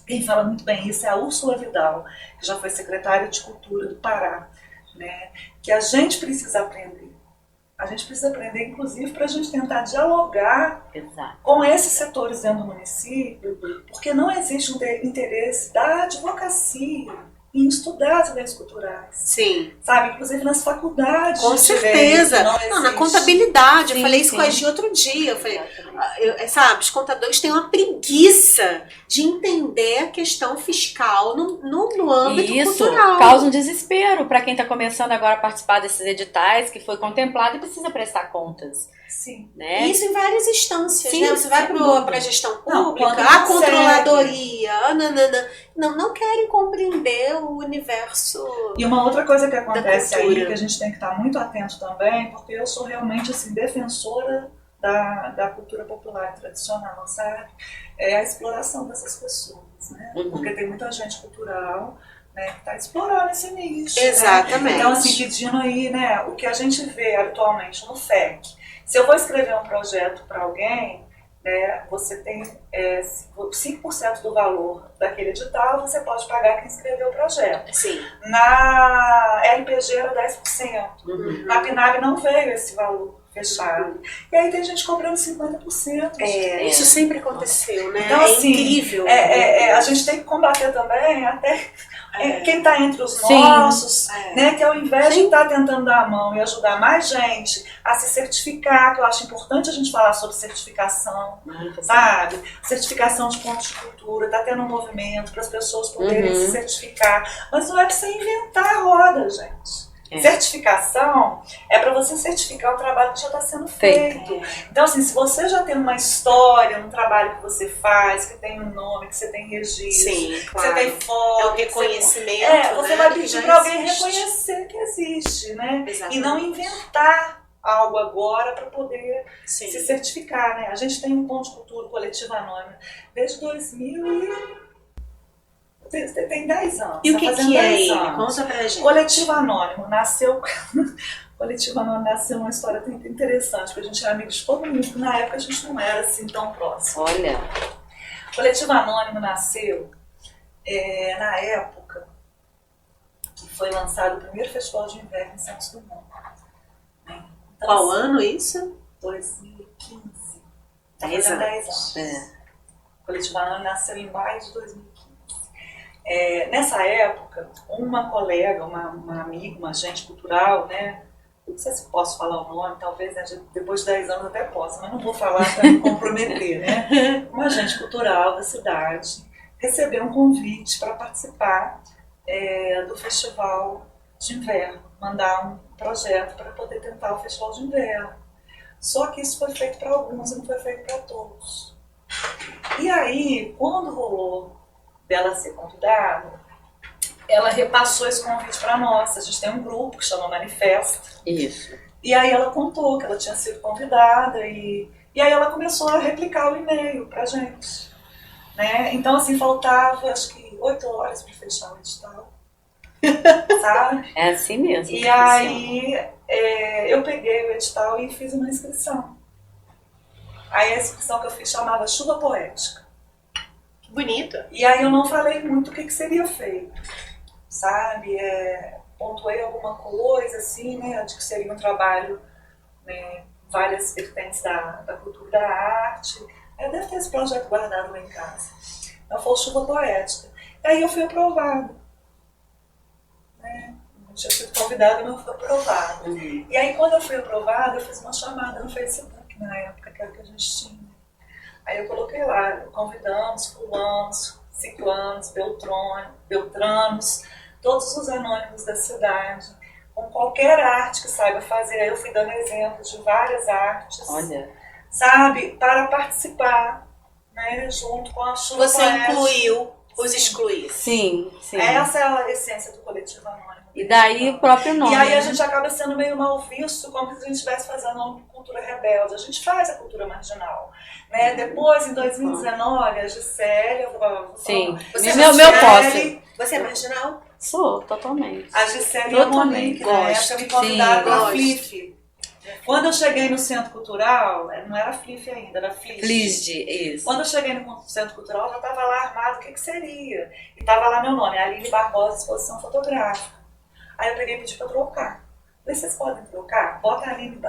quem fala muito bem isso é a Úrsula Vidal, que já foi secretária de Cultura do Pará, né? que a gente precisa aprender. A gente precisa aprender, inclusive, para a gente tentar dialogar com esses setores dentro do município, porque não existe um interesse da advocacia em estudar as leis culturais. Sim. Sabe? Inclusive nas faculdades. Com certeza. Não, na contabilidade. Sim, eu falei isso com a Gi outro dia. Eu falei, sabe, os contadores têm uma preguiça de entender a questão fiscal no âmbito cultural. Isso causa um desespero para quem está começando agora a participar desses editais, que foi contemplado e precisa prestar contas. Sim. Né? Isso em várias instâncias, Sim, né? Você vai para a gestão pública, a controladoria, não querem compreender o universo. E uma outra coisa que acontece aí, que a gente tem que estar muito atento também, porque eu sou realmente assim, defensora da cultura popular tradicional, sabe? É a exploração dessas pessoas, né? Porque tem muita gente cultural, né, que está explorando esse nicho. Exatamente. Né? Então, assim, pedindo aí, né, o que a gente vê habitualmente no FEC. Se eu vou escrever um projeto para alguém, né, você tem 5% do valor daquele edital, você pode pagar quem escreveu o projeto. Sim. Na LPG era 10%. Na PNAB não veio esse valor fechado. E aí tem gente cobrando 50%. Isso sempre aconteceu, né? Então, assim, incrível. A gente tem que combater também até quem está entre os nossos, né, que ao invés de estar tentando dar a mão e ajudar mais gente a se certificar, que eu acho importante a gente falar sobre certificação, sabe? Certificação de pontos de cultura, está tendo um movimento para as pessoas poderem se certificar, mas não é para você inventar a roda, gente. Certificação é para você certificar o trabalho que já está sendo feito. Então, assim, se você já tem uma história, um trabalho que você faz, que tem um nome, que você tem registro, que você tem foto, é um reconhecimento, você vai pedir para alguém reconhecer que existe, né? Exatamente. E não inventar algo agora para poder se certificar, né? A gente tem um ponto de cultura coletiva anônima desde 2000 tem 10 anos. E o que é ele? Conta pra gente. Coletivo Anônimo nasceu... Coletivo Anônimo nasceu uma história interessante, porque a gente era amigo de todo mundo, na época a gente não era assim tão próximo. Olha. Coletivo Anônimo nasceu na época que foi lançado o primeiro festival de inverno em Santos Dumont. Então, qual ano isso? 2015. 10 anos. O Coletivo Anônimo nasceu em maio de 2015. Nessa época, uma colega, uma amiga, uma agente cultural, né? Não sei se posso falar o nome, talvez né, depois de 10 anos até possa, mas não vou falar para me comprometer, né? Uma agente cultural da cidade recebeu um convite para participar do Festival de Inverno, mandar um projeto para poder tentar o Festival de Inverno. Só que isso foi feito para alguns e não foi feito para todos. E aí, quando rolou dela ser convidada, ela repassou esse convite para nós. A gente tem um grupo que chama Manifesta. Isso. E aí ela contou que ela tinha sido convidada e aí ela começou a replicar o e-mail pra gente. Né? Então, assim, faltava acho que 8 horas para fechar o edital. Sabe? É assim mesmo. E aí eu peguei o edital e fiz uma inscrição. Aí a inscrição que eu fiz chamava Chuva Poética. Bonito. E aí eu não falei muito o que seria feito, sabe? Pontuei alguma coisa, assim, né? De que seria um trabalho, né? Várias vertentes da cultura e da arte. Eu devo ter esse projeto guardado lá em casa. Então foi Chuva Poética. E aí eu fui aprovada. Né? Não tinha sido convidada, mas eu fui aprovada. E aí quando eu fui aprovada, eu fiz uma chamada no Facebook na época, que era o que a gente tinha. Aí eu coloquei lá, convidamos fulanos, ciclanos, beltranos, todos os anônimos da cidade, com qualquer arte que saiba fazer. Aí eu fui dando exemplos de várias artes, sabe, para participar, né, junto com a Chuva Você Poética. incluiu os excluídos. Sim. Essa é a essência do Coletivo Anônimo. E daí o próprio nome. E aí a gente acaba sendo meio mal visto, como se a gente estivesse fazendo uma cultura rebelde. A gente faz a cultura marginal. Né? Depois, em 2019, a Gisele... Sim, meu posse. Você é marginal? Sou, totalmente. A Gisele e a Monique, na época, me convidaram para a FLIF. Quando eu cheguei no Centro Cultural, não era FLIF ainda, era FLISD. FLISD, isso. Quando eu cheguei no Centro Cultural, já estava lá armado o que seria. E estava lá meu nome, Aline Barbosa, Exposição Fotográfica. Aí eu peguei e pedi para trocar. Vocês podem trocar? Bota ali,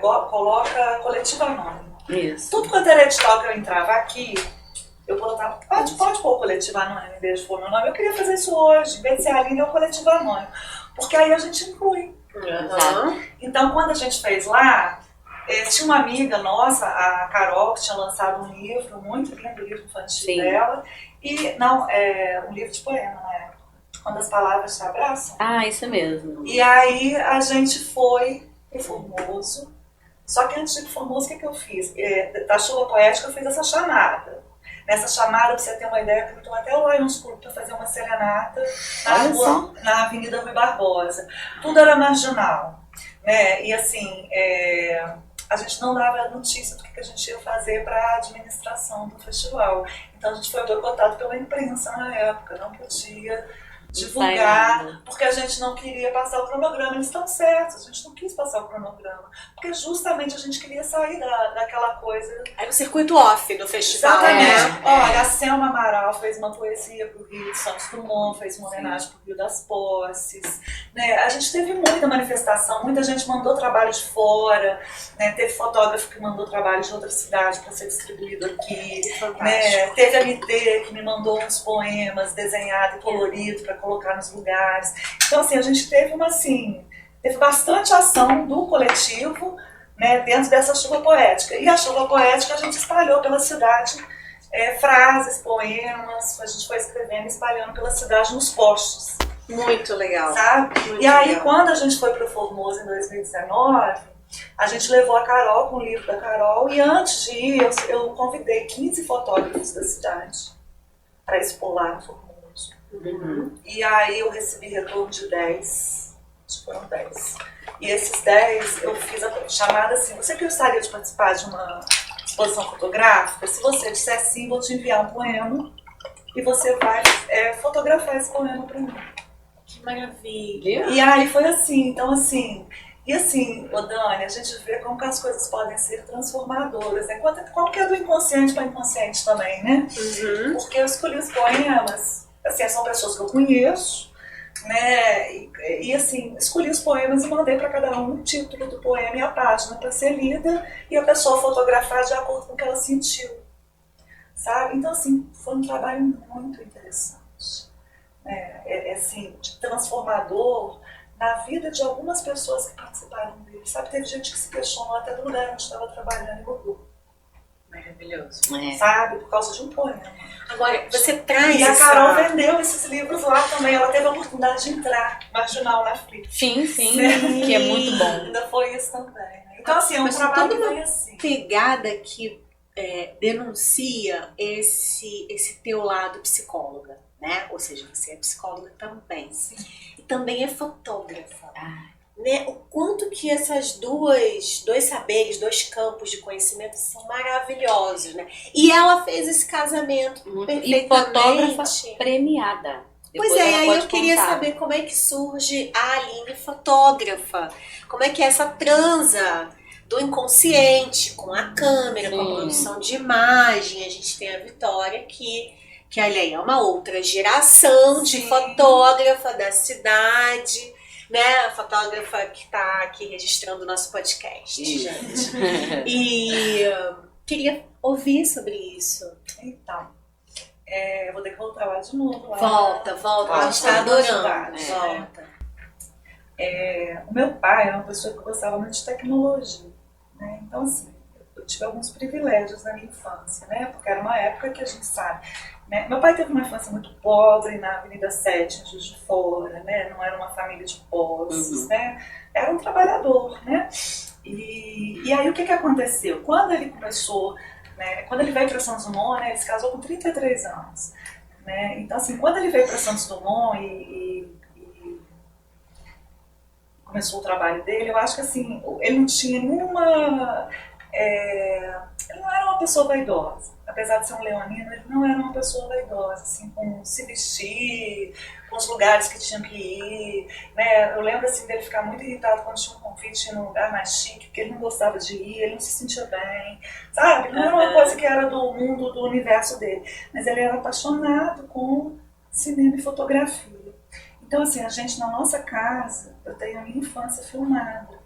coloca coletivo anônimo. Isso. Tudo quanto era edital que eu entrava aqui, eu botava, pode pôr o coletivo anônimo em vez de pôr meu nome. Eu queria fazer isso hoje, em vez de ser a Aline, é o coletivo anônimo. Porque aí a gente inclui. Uhum. Então, quando a gente fez lá, tinha uma amiga nossa, a Carol, que tinha lançado um livro muito lindo, o livro infantil dela, e um livro de poema, né? Quando as palavras te abraçam. Ah, isso mesmo. E aí a gente foi pro Formoso. Só que antes de ir pro Formoso, o que eu fiz? Da chuva poética eu fiz essa chamada. Nessa chamada, pra você ter uma ideia, eu estou até o Lions Club para fazer uma serenata na Avenida Rui Barbosa. Tudo era marginal, né? E assim, a gente não dava notícia do que a gente ia fazer para a administração do festival. Então a gente foi boicotado pela imprensa na época, não podia divulgar, porque a gente não queria passar o cronograma. Eles estão certos, a gente não quis passar o cronograma, porque justamente a gente queria sair daquela coisa. Aí o circuito off do festival. Exatamente. Né? Olha, a Selma Amaral fez uma poesia para o Rio de Santos Dumont, fez uma homenagem para o Rio das Posses. Né? A gente teve muita manifestação, muita gente mandou trabalho de fora, né? Teve fotógrafo que mandou trabalho de outra cidade para ser distribuído aqui. Né? Teve a MT que me mandou uns poemas desenhados e coloridos para colocar nos lugares. Então, assim, a gente teve teve bastante ação do coletivo, né, dentro dessa chuva poética. E a chuva poética a gente espalhou pela cidade frases, poemas, a gente foi escrevendo e espalhando pela cidade nos postos. Muito legal. Sabe? Muito e aí, legal. Quando a gente foi para o Formoso em 2019, a gente levou a Carol com o livro da Carol, e antes de ir, eu convidei 15 fotógrafos da cidade para expor lá no Formoso. Uhum. E aí eu recebi retorno de 10, acho que foram 10. E esses 10 eu fiz a chamada assim: você gostaria de participar de uma exposição fotográfica? Se você disser sim, vou te enviar um poema e você vai fotografar esse poema para mim. Que maravilha. E aí foi assim, então assim. E assim, Dani, a gente vê como que as coisas podem ser transformadoras, né? Como que é do inconsciente para inconsciente também, né? Uhum. Porque eu escolhi os poemas, assim, são pessoas que eu conheço, né? E assim, escolhi os poemas e mandei para cada um o título do poema e a página para ser lida e a pessoa fotografar de acordo com o que ela sentiu, sabe? Então, assim, foi um trabalho muito interessante, né? Assim, transformador na vida de algumas pessoas que participaram dele, sabe? Teve gente que se questionou até do lugar onde estava trabalhando e mudou. Maravilhoso. Sabe? Por causa de um poema. Agora, você traz E a Carol vendeu esses livros lá também. Ela teve a oportunidade de entrar marginal na Flip. Sim, que é muito bom. Ainda foi isso também. Né? Então, assim, é um trabalho que vem assim. Pegada que denuncia esse teu lado psicóloga, né? Ou seja, você é psicóloga também. Sim. E também é fotógrafa. Né? O quanto que esses dois saberes, dois campos de conhecimento são maravilhosos, né? E ela fez esse casamento perfeitamente. E fotógrafa premiada. Pois Depois ela aí pode eu queria contar. saber como é que surge a Aline fotógrafa. Como é que é essa transa do inconsciente com a câmera, com a produção de imagem. A gente tem a Vitória aqui, que ali é uma outra geração de fotógrafa da cidade, né? A fotógrafa que está aqui registrando o nosso podcast, gente. E queria ouvir sobre isso. Então, eu vou ter que voltar lá de novo. Lá. Volta, a gente está adorando. Volta. O meu pai era uma pessoa que gostava muito de tecnologia, né? Então, assim, eu tive alguns privilégios na minha infância, né? Porque era uma época que a gente sabe, né? Meu pai teve uma infância muito pobre na Avenida 7, em Juiz de Fora, né? Não era uma família de posses, né? Era um trabalhador, né? E aí o que aconteceu? Quando ele começou, né? Quando ele veio para Santos Dumont, né? Ele se casou com 33 anos, né? Então, assim, quando ele veio para Santos Dumont e começou o trabalho dele, eu acho que assim, ele não tinha nenhuma... ele não era uma pessoa vaidosa. Apesar de ser um leonino, ele não era uma pessoa vaidosa, assim, com se vestir, com os lugares que tinham que ir, né? Eu lembro, assim, dele ficar muito irritado quando tinha um convite num lugar mais chique, porque ele não gostava de ir, ele não se sentia bem, sabe? Não era uma coisa que era do mundo, do universo dele, mas ele era apaixonado com cinema e fotografia. Então, assim, a gente na nossa casa, eu tenho a minha infância filmada,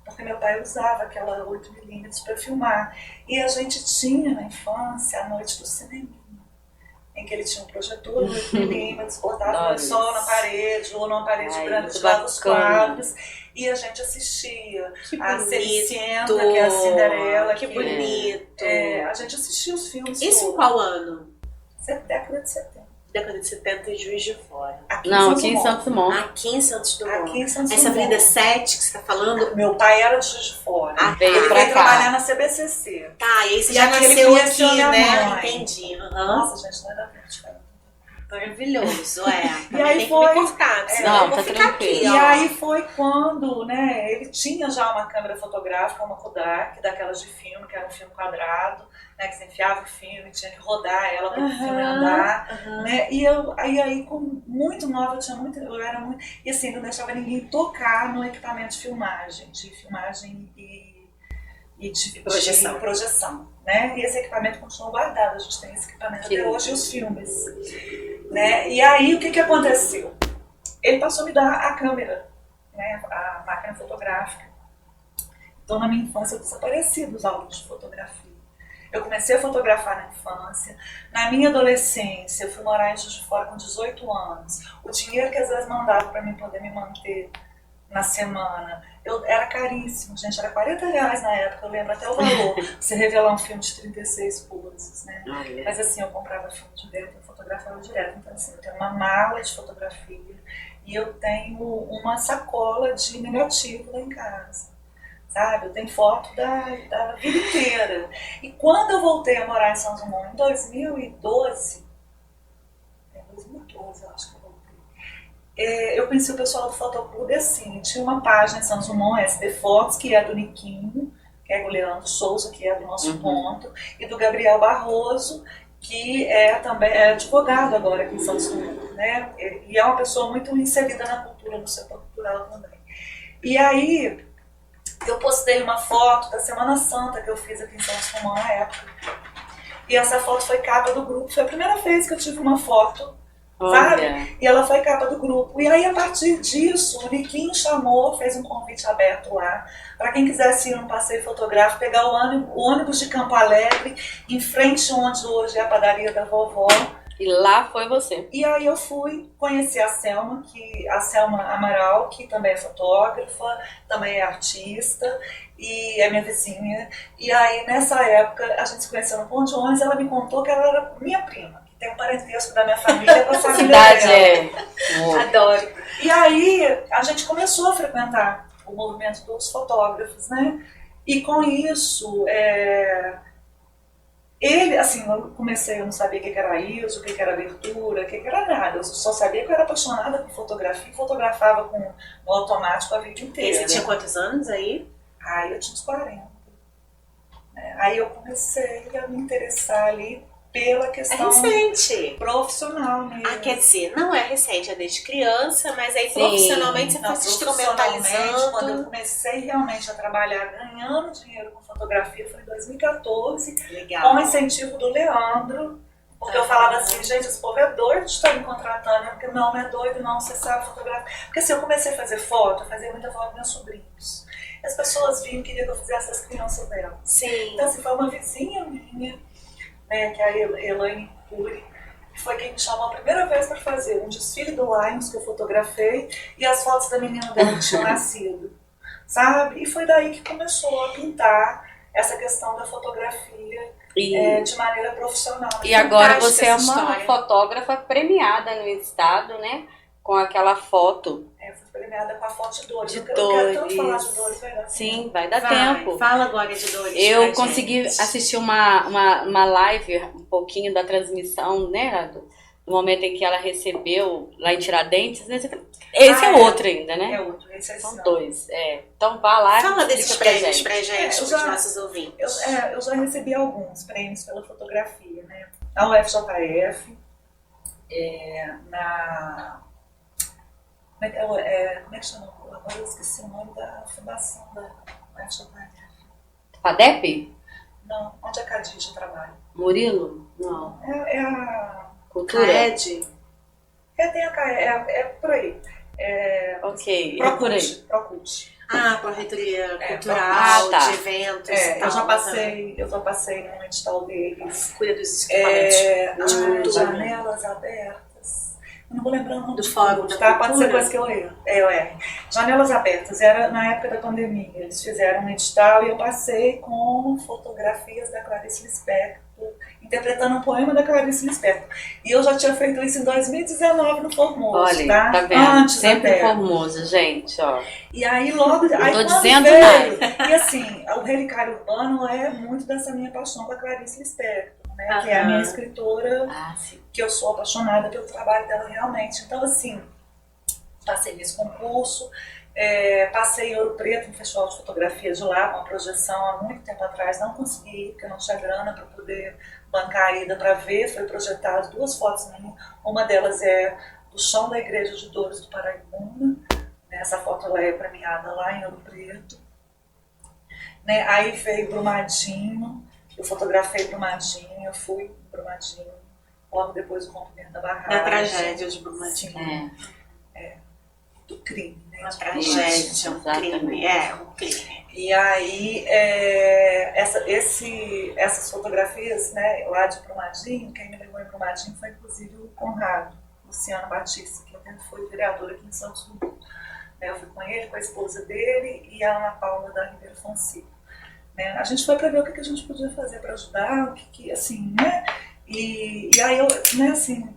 porque meu pai usava aquela 8mm para filmar. E a gente tinha na infância a noite do cinema, em que ele tinha um projetor 8mm, botava o sol na parede, ou numa parede grande, tirava os quadros, e a gente assistia a Cenicienta, que é a Cinderela. Que bonito! A gente assistia os filmes. Isso em qual ano? Década de 70. Década de 70 em Juiz de Fora. Aqui em Santos Dumont. Aqui em Santos Dumont. Aqui em Santos Essa Dumont. Avenida 7 que você está falando. Meu pai era de Juiz de Fora. Veio ele pra veio cá. trabalhar na CBCC. Tá, e aí você E já aqui ele nasceu conheceu aqui, minha né? mãe. Entendi. Nossa, gente, não era pra te falar. Maravilhoso, E aí tem foi- que me cortar, senão Não, eu vou tá ficar tranquilo. aqui, E ó. aí foi quando, né, ele tinha já uma câmera fotográfica, uma Kodak, daquelas de filme, que era um filme quadrado, né, que você enfiava o filme, tinha que rodar ela para o filme andar, né, e aí muito nova, eu era muito, e assim, não deixava ninguém tocar no equipamento de filmagem e de projeção, né, e esse equipamento continuou guardado, a gente tem esse equipamento até hoje e os filmes, né, e aí o que aconteceu? Ele passou a me dar a câmera, né, a máquina fotográfica. Então, na minha infância, eu desapareci dos álbuns de fotografia. Eu comecei a fotografar na infância. Na minha adolescência, eu fui morar em Juiz de Fora com 18 anos. O dinheiro que às vezes mandava para mim poder me manter na semana, era caríssimo, gente. Era R$40 na época, eu lembro até o valor. Você revelar um filme de 36 poses, né? Mas assim, eu comprava filme direto, eu fotografava direto. Então, assim, eu tenho uma mala de fotografia e eu tenho uma sacola de negativo lá em casa. Sabe? Eu tenho foto da vida inteira. E quando eu voltei a morar em Santos Dumont, em 2012, eu acho que eu voltei, eu conheci o pessoal do Fotoclube assim, tinha uma página em Santos Dumont, SD Fotos, que é do Niquinho, que é o Leandro Souza, que é do Nosso Ponto, e do Gabriel Barroso, que também é advogado agora aqui em Santos Dumont, né? E é uma pessoa muito inserida na cultura, no setor cultural também. E aí, eu postei uma foto da Semana Santa que eu fiz aqui em Santos Dumont na época. E essa foto foi capa do grupo. Foi a primeira vez que eu tive uma foto, sabe? E ela foi capa do grupo. E aí, a partir disso, o Niquinho chamou, fez um convite aberto lá, para quem quisesse ir num passeio fotográfico, pegar o ônibus de Campo Alegre, em frente onde hoje é a padaria da vovó. E lá foi você. E aí eu fui conhecer a Selma Amaral, que também é fotógrafa, também é artista, e é minha vizinha. E aí, nessa época, a gente se conheceu no ponto de ônibus, ela me contou que ela era minha prima, que tem um parentesco da minha família com a família dela. Adoro. E aí, a gente começou a frequentar o movimento dos fotógrafos, né? E com isso, ele, assim, eu não sabia o que era isso, o que era abertura, o que era nada. Eu só sabia que eu era apaixonada por fotografia e fotografava no automático a vida inteira. E você tinha quantos anos aí? Aí eu tinha uns 40. Aí eu comecei a me interessar ali pela questão recente. Profissional mesmo. Quer dizer, não é recente, é desde criança, mas aí Sim. profissionalmente você foi se instrumentalizando. Quando eu comecei realmente a trabalhar ganhando dinheiro com fotografia foi em 2014. Legal. Com o incentivo do Leandro, porque eu falava assim, gente, esse povo é doido de estar me contratando, porque não é doido não, você sabe fotografar. Porque assim, eu comecei a fazer foto, eu fazia muita foto dos meus sobrinhos. E as pessoas vinham e queriam que eu fizesse as crianças dela. Sim. Então assim, foi uma vizinha minha, né, que é a Elaine Cury, que foi quem me chamou a primeira vez para fazer um desfile do Lions que eu fotografei e as fotos da menina dela que tinha nascido, sabe? E foi daí que começou a pintar essa questão da fotografia de maneira profissional. E agora você é uma história. fotógrafa premiada no estado, né? Com aquela foto. Fui premiada com a foto de Dores. De Eu quero tanto Dores. falar de Dores, vai dar tempo. Sim, vai dar tempo. Fala agora de Dores. Eu pra consegui gente. assistir uma live, um pouquinho da transmissão, né? Do momento em que ela recebeu lá em Tiradentes. Né? Esse é outro ainda, né? É outro, esse é São esse. 2. Então vá lá. Fala e desses explica pra prêmios pra gente, eu pros já- nossos ouvintes. Eu já recebi alguns prêmios pela fotografia, né? Na UFJF, na... Como é que chama? Agora eu esqueci o nome da fundação da UFJF. FADEP? Não, onde a Cadija trabalha? Murilo? Não. É a... Cultura? CAED. Tem a Caia, é por aí. Ok, é por aí. Procult. Para a reitoria cultural, Ah, tá. de eventos e tal. Eu já passei no edital deles. Cuida dos equipamentos de cultura. Janelas abertas. Eu não vou lembrar o nome do Fórum da tá? Pode ser Cultura. coisa que eu erro. Janelas abertas, era na época da pandemia. Eles fizeram um edital e eu passei com fotografias da Clarice Lispector, interpretando um poema da Clarice Lispector. E eu já tinha feito isso em 2019 no Formoso. Olha, tá vendo? Antes Sempre até. Formoso, gente, ó. E aí logo... Aí, tô quando dizendo veio, nada. E assim, o Relicário Urbano é muito dessa minha paixão com a Clarice Lispector, né? Que é a minha escritora, Sim. que eu sou apaixonada pelo trabalho dela realmente. Então, assim, passei nesse concurso, passei em Ouro Preto, no Festival de Fotografia de lá, com uma projeção há muito tempo atrás, não consegui ir, porque eu não tinha grana para poder bancar a ida para ver. Foi projetado 2 fotos minhas, uma delas é do chão da Igreja de Dores do Paraibuna, né? Essa foto ela é premiada lá em Ouro Preto. Né? Aí veio Brumadinho, eu fotografei Brumadinho, eu fui em Brumadinho, logo depois do rompimento da barragem. Na tragédia de Brumadinho. Do crime, né? Uma tragédia, um crime. Um crime. E aí, essas fotografias, né, lá de Brumadinho, quem me levou em Brumadinho foi inclusive o Conrado, Luciano Batista, que até foi vereador aqui em Santos Dumont. Eu fui com ele, com a esposa dele e a Ana Paula da Ribeiro Fonseca. A gente foi para ver o que a gente podia fazer para ajudar, assim, né? E aí eu, né, assim,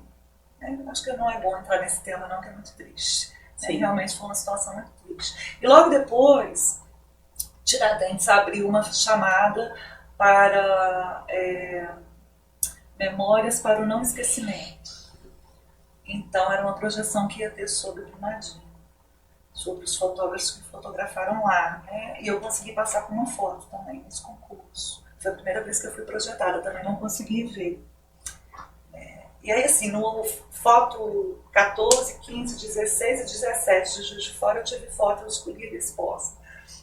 acho que não é bom entrar nesse tema não, que é muito triste. Realmente foi uma situação muito triste. E logo depois, Tiradentes abriu uma chamada para Memórias para o Não Esquecimento. Então era uma projeção que ia ter sobre Brumadinho, sobre os fotógrafos que fotografaram lá, né? E eu consegui passar com uma foto também nesse concurso. Foi a primeira vez que eu fui projetada, também não consegui ver. E aí, assim, no foto 14, 15, 16 e 17 de Juiz de Fora, eu tive foto, eu escolhi e exposta,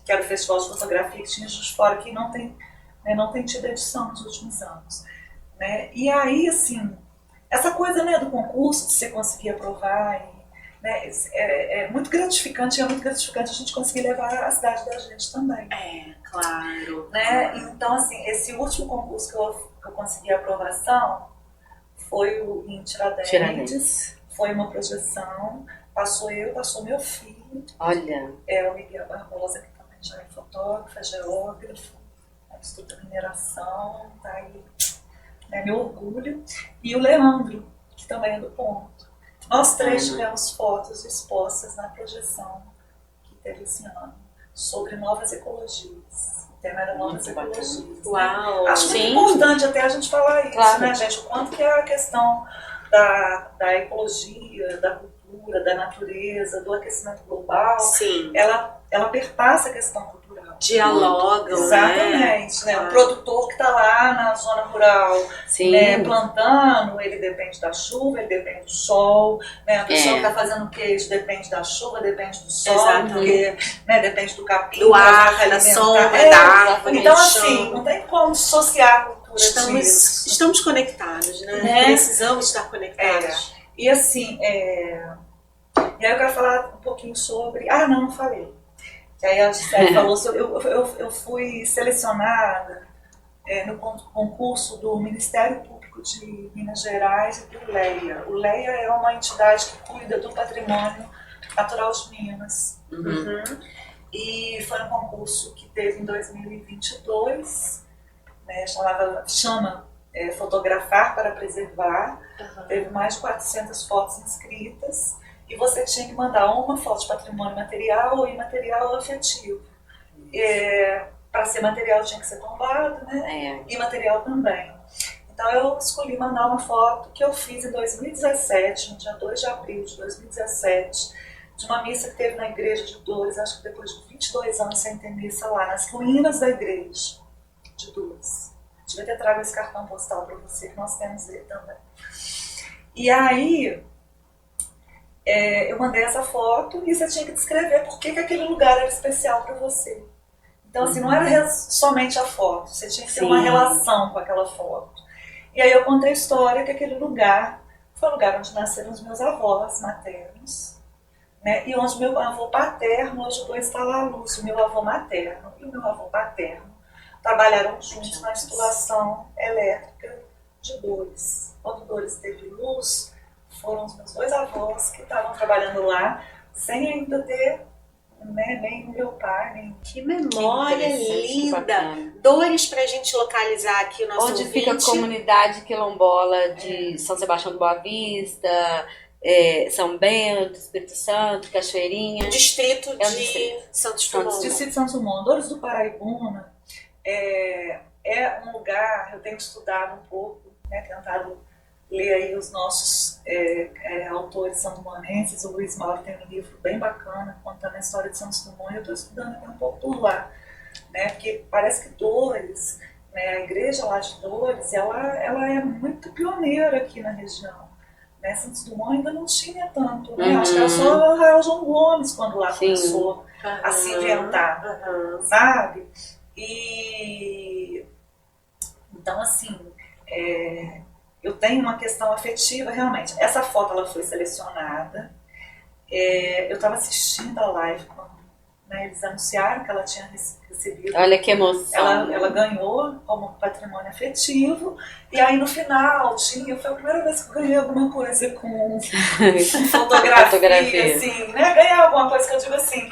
que era o festival de fotografia que tinha em Juiz de Fora, que não tem tido edição nos últimos anos. Né? E aí, assim, essa coisa, né, do concurso, de você conseguir aprovar, né, é muito gratificante, e é muito gratificante a gente conseguir levar a cidade da gente também. Claro. Né? Então, assim, esse último concurso que eu consegui a aprovação foi em Tiradentes. Foi uma projeção, passou meu filho. Olha. O Miguel Barbosa, que também já é fotógrafo, é geógrafo, estuda mineração, tá aí, né, meu orgulho. E o Leandro, que também é do Ponto. Nós 3 tivemos fotos expostas na projeção que teve esse ano, sobre novas ecologias. O tema era novas ecologias. Uau! Acho muito importante até a gente falar isso, claro. Né, gente? O quanto que é a questão da ecologia, da cultura, da natureza, do aquecimento global, ela perpassa a questão cultural. Dialogam, exatamente, né? O produtor que está lá na zona rural, né, plantando, ele depende da chuva, ele depende do sol, né? A pessoa que está fazendo queijo depende da chuva, depende do sol, porque, né, depende do capim, do ar, da sombra, da árvore. Então, assim, não tem como dissociar a cultura disso. Estamos conectados, né? Precisamos estar conectados. E assim, e aí eu quero falar um pouquinho sobre... não falei. Que aí a Gisele falou sobre... Eu fui selecionada no concurso do Ministério Público de Minas Gerais e do LEIA. O LEIA é uma entidade que cuida do patrimônio natural de Minas. E foi um concurso que teve em 2022, né, chama Fotografar para Preservar. Teve mais de 400 fotos inscritas. E você tinha que mandar uma foto de patrimônio material ou imaterial ou afetivo. Para ser material tinha que ser tombado, né? E material também. Então eu escolhi mandar uma foto que eu fiz em 2017, no dia 2 de abril de 2017, de uma missa que teve na Igreja de Dores, acho que depois de 22 anos sem ter missa lá, nas ruínas da Igreja de Dores. Devia ter trago esse cartão postal para você, que nós temos ele também. E aí... eu mandei essa foto e você tinha que descrever por que aquele lugar era especial para você. Então, assim, não era somente a foto, você tinha que ter uma relação com aquela foto. E aí eu contei a história que aquele lugar foi o lugar onde nasceram os meus avós maternos, né? E onde meu avô paterno ajudou a instalar a luz. O meu avô materno e o meu avô paterno trabalharam juntos na instalação elétrica de Dores. Quando Dores teve luz, foram os meus dois avós que estavam trabalhando lá, sem ainda ter, né, nem o meu pai, nem... Que memória linda! Bacana. Dores pra gente localizar aqui o nosso Onde ouvinte. fica a comunidade quilombola de São Sebastião do Boa Vista, São Bento, Espírito Santo, Cachoeirinha. Distrito É um de distrito. Santos Dumont. Distrito de Santos Dumont. Dores do Paraibuna é um lugar, eu tenho estudado um pouco, né, tentado ler aí os nossos autores sandumonenses. O Luiz Mauro tem um livro bem bacana contando a história de Santos Dumont, e eu estou estudando aqui um pouco por lá, né, porque parece que Dores, né, a igreja lá de Dores, ela é muito pioneira aqui na região, né. Santos Dumont ainda não tinha tanto, né, acho que era só o Rael João Gomes quando lá começou a se inventar, sabe? E então, assim, eu tenho uma questão afetiva, realmente. Essa foto ela foi selecionada. Eu estava assistindo a live quando, né, eles anunciaram que ela tinha recebido. Olha que emoção. Ela ganhou como patrimônio afetivo. E aí no final foi a primeira vez que eu ganhei alguma coisa com fotografia. Assim, né? Ganhar alguma coisa que eu digo assim,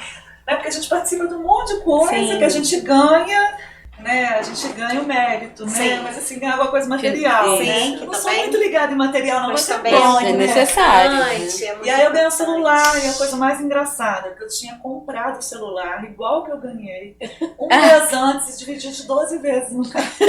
né? Porque a gente participa de um monte de coisa. Sim. Que a gente ganha. Né, a gente ganha o mérito, né? Sim. Mas assim, ganha alguma coisa material, sim, né? que Eu não também, sou muito ligada em material, não, mas também é necessário. Né? E aí eu ganhei um celular, e a coisa mais engraçada, que eu tinha comprado o celular, igual que eu ganhei, um mês antes, dividido de 12 vezes no cartão.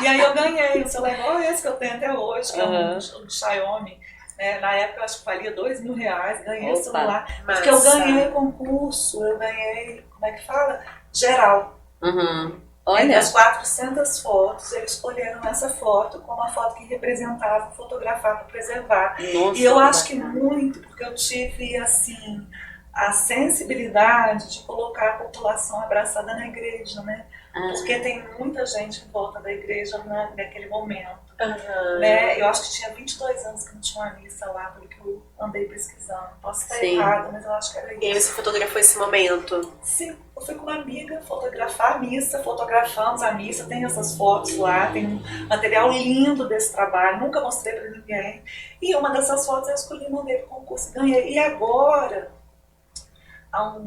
E aí eu ganhei um celular igual esse que eu tenho até hoje, que é um Xiaomi. Né? Na época eu acho que valia R$2.000, ganhei o celular. Massa. Porque eu ganhei concurso, eu ganhei, como é que fala? Geral. Olha. Entre as 400 fotos, eles escolheram essa foto como a foto que representava fotografar para preservar. Nossa, e eu acho que muito, porque eu tive assim a sensibilidade de colocar a população abraçada na igreja, né? Porque tem muita gente em volta da igreja naquele momento. Né? Eu acho que tinha 22 anos que não tinha uma missa lá, pelo que eu andei pesquisando. Posso estar errada, mas eu acho que era isso. E aí você fotografou esse momento? Sim, eu fui com uma amiga fotografar a missa, fotografamos a missa, tem essas fotos lá, tem um material lindo desse trabalho, nunca mostrei pra ninguém. E uma dessas fotos eu escolhi, mandei pro concurso e ganhei. E agora, há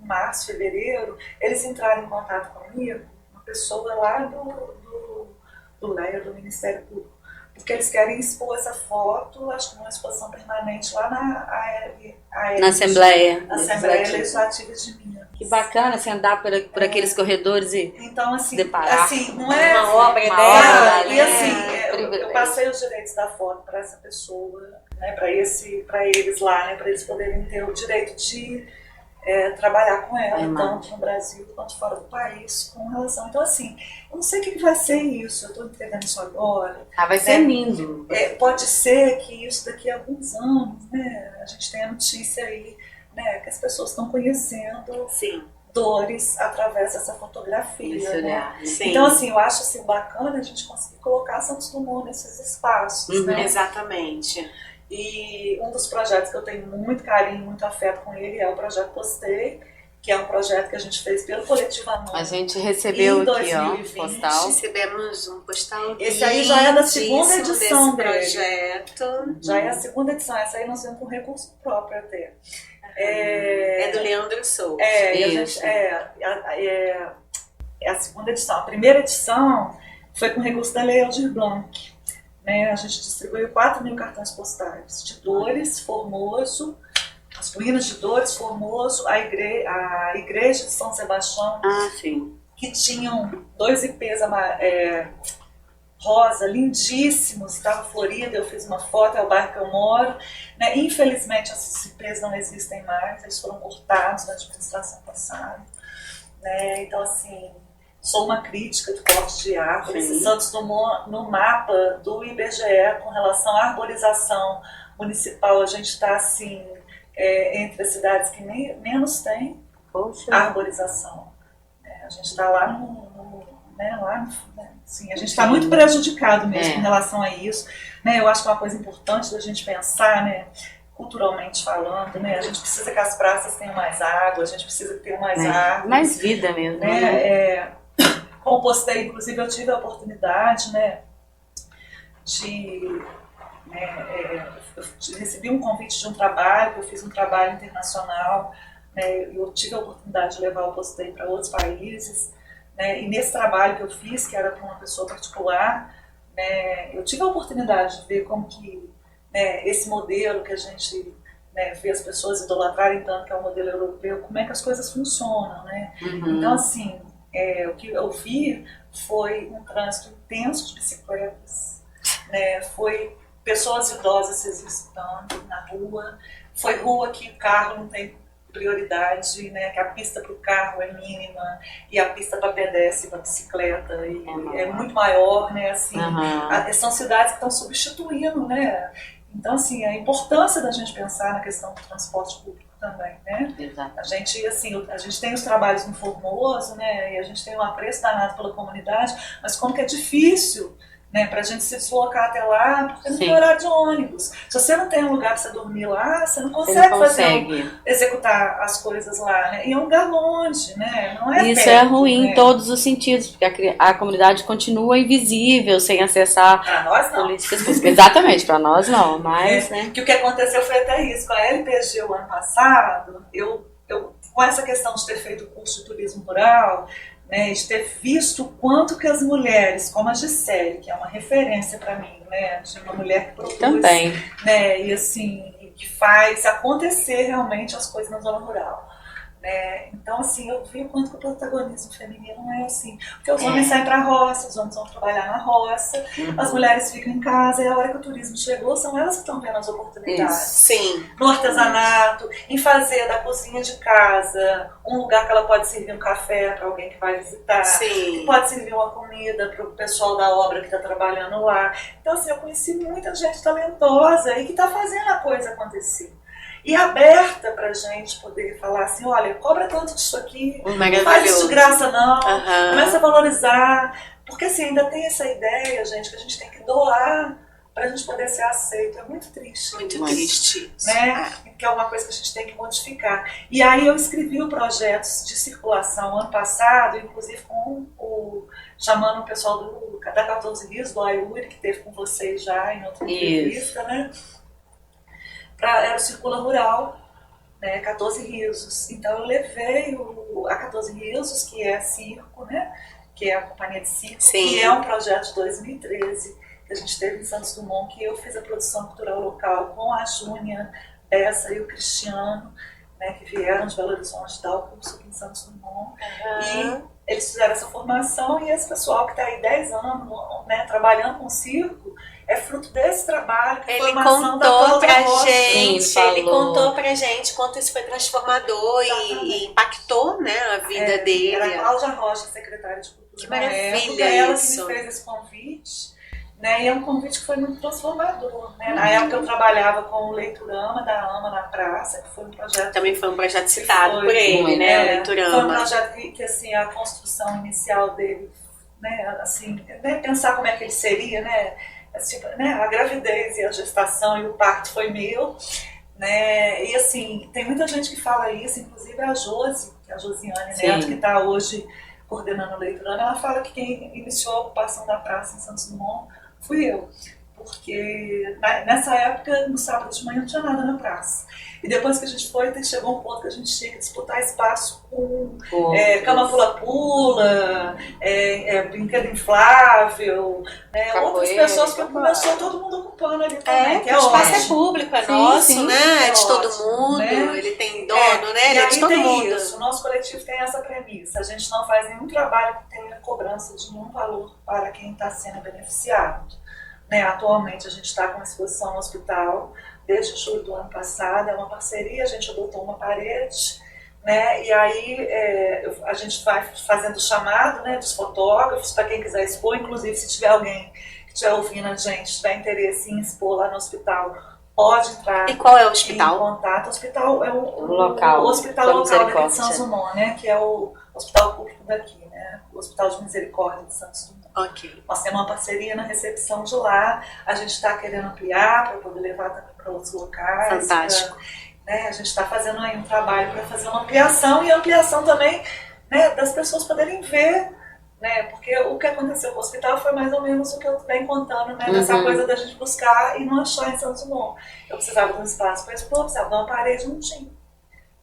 março, fevereiro, eles entraram em contato comigo, uma pessoa lá do Ministério Público, porque eles querem expor essa foto, acho que numa exposição permanente lá na Assembleia Legislativa de Minas. Que bacana você andar por aqueles corredores e então, assim, deparar. Assim, não é uma obra uma dela, obra, e assim, eu passei os direitos da foto para essa pessoa, né, para eles lá, né, para eles poderem ter o direito de trabalhar com ela, tanto no Brasil quanto fora do país, com relação. Então, assim, eu não sei o que vai ser isso, eu estou entregando isso agora. Vai ser lindo. Pode ser que isso daqui a alguns anos, né, a gente tenha notícia aí, né, que as pessoas estão conhecendo Dores através dessa fotografia. Né? Então, assim, eu acho assim, bacana a gente conseguir colocar Santos Dumont nesses espaços. Né? Exatamente. E um dos projetos que eu tenho muito carinho, muito afeto com ele é o projeto Postei, que é um projeto que a gente fez pelo Coletivo Anônimo. A gente recebeu em 2020, aqui, ó, postal. Recebemos um postal. Esse aí já é da segunda edição desse dele. projeto. Já é a segunda edição, essa aí nós vemos com recurso próprio até. É do Leandro Souza. É a segunda edição. A primeira edição foi com recurso da Lei Aldir Blanc. Né? A gente distribuiu 4.000 cartões postais de Dores, Formoso, as ruínas de Dores, Formoso, a igreja de São Sebastião, que tinham 2 IPs rosa, lindíssimos, estava florida, eu fiz uma foto, é o bairro que eu moro. Né? Infelizmente, esses IPs não existem mais, eles foram cortados na administração passada. Né? Então, assim, sou uma crítica do corte de árvores. Santos Dumont, no mapa do IBGE, com relação à arborização municipal, a gente está, assim, entre as cidades que menos tem arborização. A gente está lá né, lá, né, assim, a gente está muito prejudicado mesmo em relação a isso, né, eu acho que é uma coisa importante da gente pensar, né, culturalmente falando, né, a gente precisa que as praças tenham mais água, a gente precisa ter mais árvores, mais vida mesmo, né, com o Postei, inclusive, eu tive a oportunidade, né, de eu recebi um convite de um trabalho, eu fiz um trabalho internacional, né, eu tive a oportunidade de levar o Postei para outros países, né, e nesse trabalho que eu fiz, que era para uma pessoa particular, né, eu tive a oportunidade de ver como que, né, esse modelo que a gente, né, vê as pessoas idolatrarem tanto, que é o modelo europeu, como é que as coisas funcionam, né? Então, assim, o que eu vi foi um trânsito intenso de bicicletas, né, foi pessoas idosas se exercitando na rua, foi rua que o carro não tem prioridade, né, que a pista para o carro é mínima e a pista para pedestre e para bicicleta é muito maior, né, assim, são cidades que estão substituindo, né, então, assim, a importância da gente pensar na questão do transporte público também, né, a gente, assim, a gente tem os trabalhos no Formoso, né, e a gente tem um apreço danado pela comunidade, mas como que é difícil, né, para a gente se deslocar até lá, porque não tem horário de ônibus. Se você não tem um lugar para você dormir lá, você não consegue executar as coisas lá, né? E é um lugar longe, né? Não é isso perto, é ruim, né? em todos os sentidos, porque a comunidade continua invisível, sem acessar para nós não. Políticas públicas. Exatamente, para nós não, mas... né? Que o que aconteceu foi até isso. Com a LPG o ano passado, eu com essa questão de ter feito o curso de turismo rural, né, de ter visto o quanto que as mulheres, como a Gisele, que é uma referência para mim, né, de uma mulher que produz, também, né, e assim, que faz acontecer realmente as coisas na zona rural. Né? Então, assim, eu vi o quanto que o protagonismo feminino é assim. Porque os homens saem para a roça, os homens vão trabalhar na roça, as mulheres ficam em casa, e a hora que o turismo chegou, são elas que estão vendo as oportunidades. Sim. No artesanato, em fazer da cozinha de casa um lugar que ela pode servir um café para alguém que vai visitar, Sim. que pode servir uma comida para o pessoal da obra que está trabalhando lá. Então, assim, eu conheci muita gente talentosa e que está fazendo a coisa acontecer. E aberta pra gente poder falar assim, olha, cobra tanto disso aqui, não faz isso de graça não, começa a valorizar, porque assim, ainda tem essa ideia, gente, que a gente tem que doar pra gente poder ser aceito, é muito triste. Muito triste. Né? Que é uma coisa que a gente tem que modificar. E aí eu escrevi o projeto de circulação ano passado, inclusive chamando o pessoal da 14 Rios, do Ayuri, que teve com vocês já em outra entrevista, né? Era o Circula Rural, né, 14 Risos. Então eu levei a 14 Risos, que é circo, né, que é a companhia de circo, que é um projeto de 2013, que a gente teve em Santos Dumont, que eu fiz a produção cultural local com a Júnia, Bessa e o Cristiano, né, que vieram de Belo Horizonte dar o curso aqui em Santos Dumont. E eles fizeram essa formação e esse pessoal que está aí 10 anos, né, trabalhando com circo, é fruto desse trabalho, que ele contou pra gente quanto isso foi transformador e impactou, né, a vida dele. Era a Cláudia Rocha, secretária de Cultura. Que maravilha, ela que me fez esse convite, né, e é um convite que foi muito transformador, né. Na época eu trabalhava com o Leiturama da AMA na Praça, que foi um projeto... Também foi um projeto citado por ele, né, o Leiturama. Foi um projeto que assim, a construção inicial dele, né, assim, né, pensar como é que ele seria, né, tipo, né, a gravidez e a gestação e o parto foi meu, né, e assim, tem muita gente que fala isso, inclusive a Josi, que é a Josiane Neto, que está hoje coordenando o Leiturama, ela fala que quem iniciou a ocupação da praça em Santos Dumont fui eu, porque nessa época, no sábado de manhã, não tinha nada na praça. E depois que a gente foi, chegou um ponto que a gente tinha que disputar espaço com cama pula-pula, brinquedo inflável, né, outras pessoas que começou todo mundo ocupando ali também. Que o espaço é público, é nosso, né? É de todo mundo, né? Ele tem dono, né? Ele é de todo mundo. Isso. O nosso coletivo tem essa premissa. A gente não faz nenhum trabalho que tenha cobrança de nenhum valor para quem está sendo beneficiado. Né, atualmente a gente está com uma exposição no hospital desde julho do ano passado, é uma parceria, a gente adotou uma parede, né, e aí a gente vai fazendo o chamado, né, dos fotógrafos para quem quiser expor, inclusive se tiver alguém que estiver ouvindo a gente, tiver interesse em expor lá no hospital, pode entrar. E qual é o hospital? Em contato. O hospital é o local hospital local daqui de Santos Dumont, né, que é o hospital público daqui, né? O Hospital de Misericórdia de Santos Dumont. Ok. Nós temos uma parceria na recepção de lá, a gente está querendo ampliar para poder levar também para outros locais. Fantástico. Né? A gente está fazendo aí um trabalho para fazer uma ampliação e ampliação também, né, das pessoas poderem ver, né? Porque o que aconteceu com o hospital foi mais ou menos o que eu venho contando, né? Dessa coisa da gente buscar e não achar em Santos Dumont. Eu precisava de um espaço para expor, precisava de uma parede, não tinha.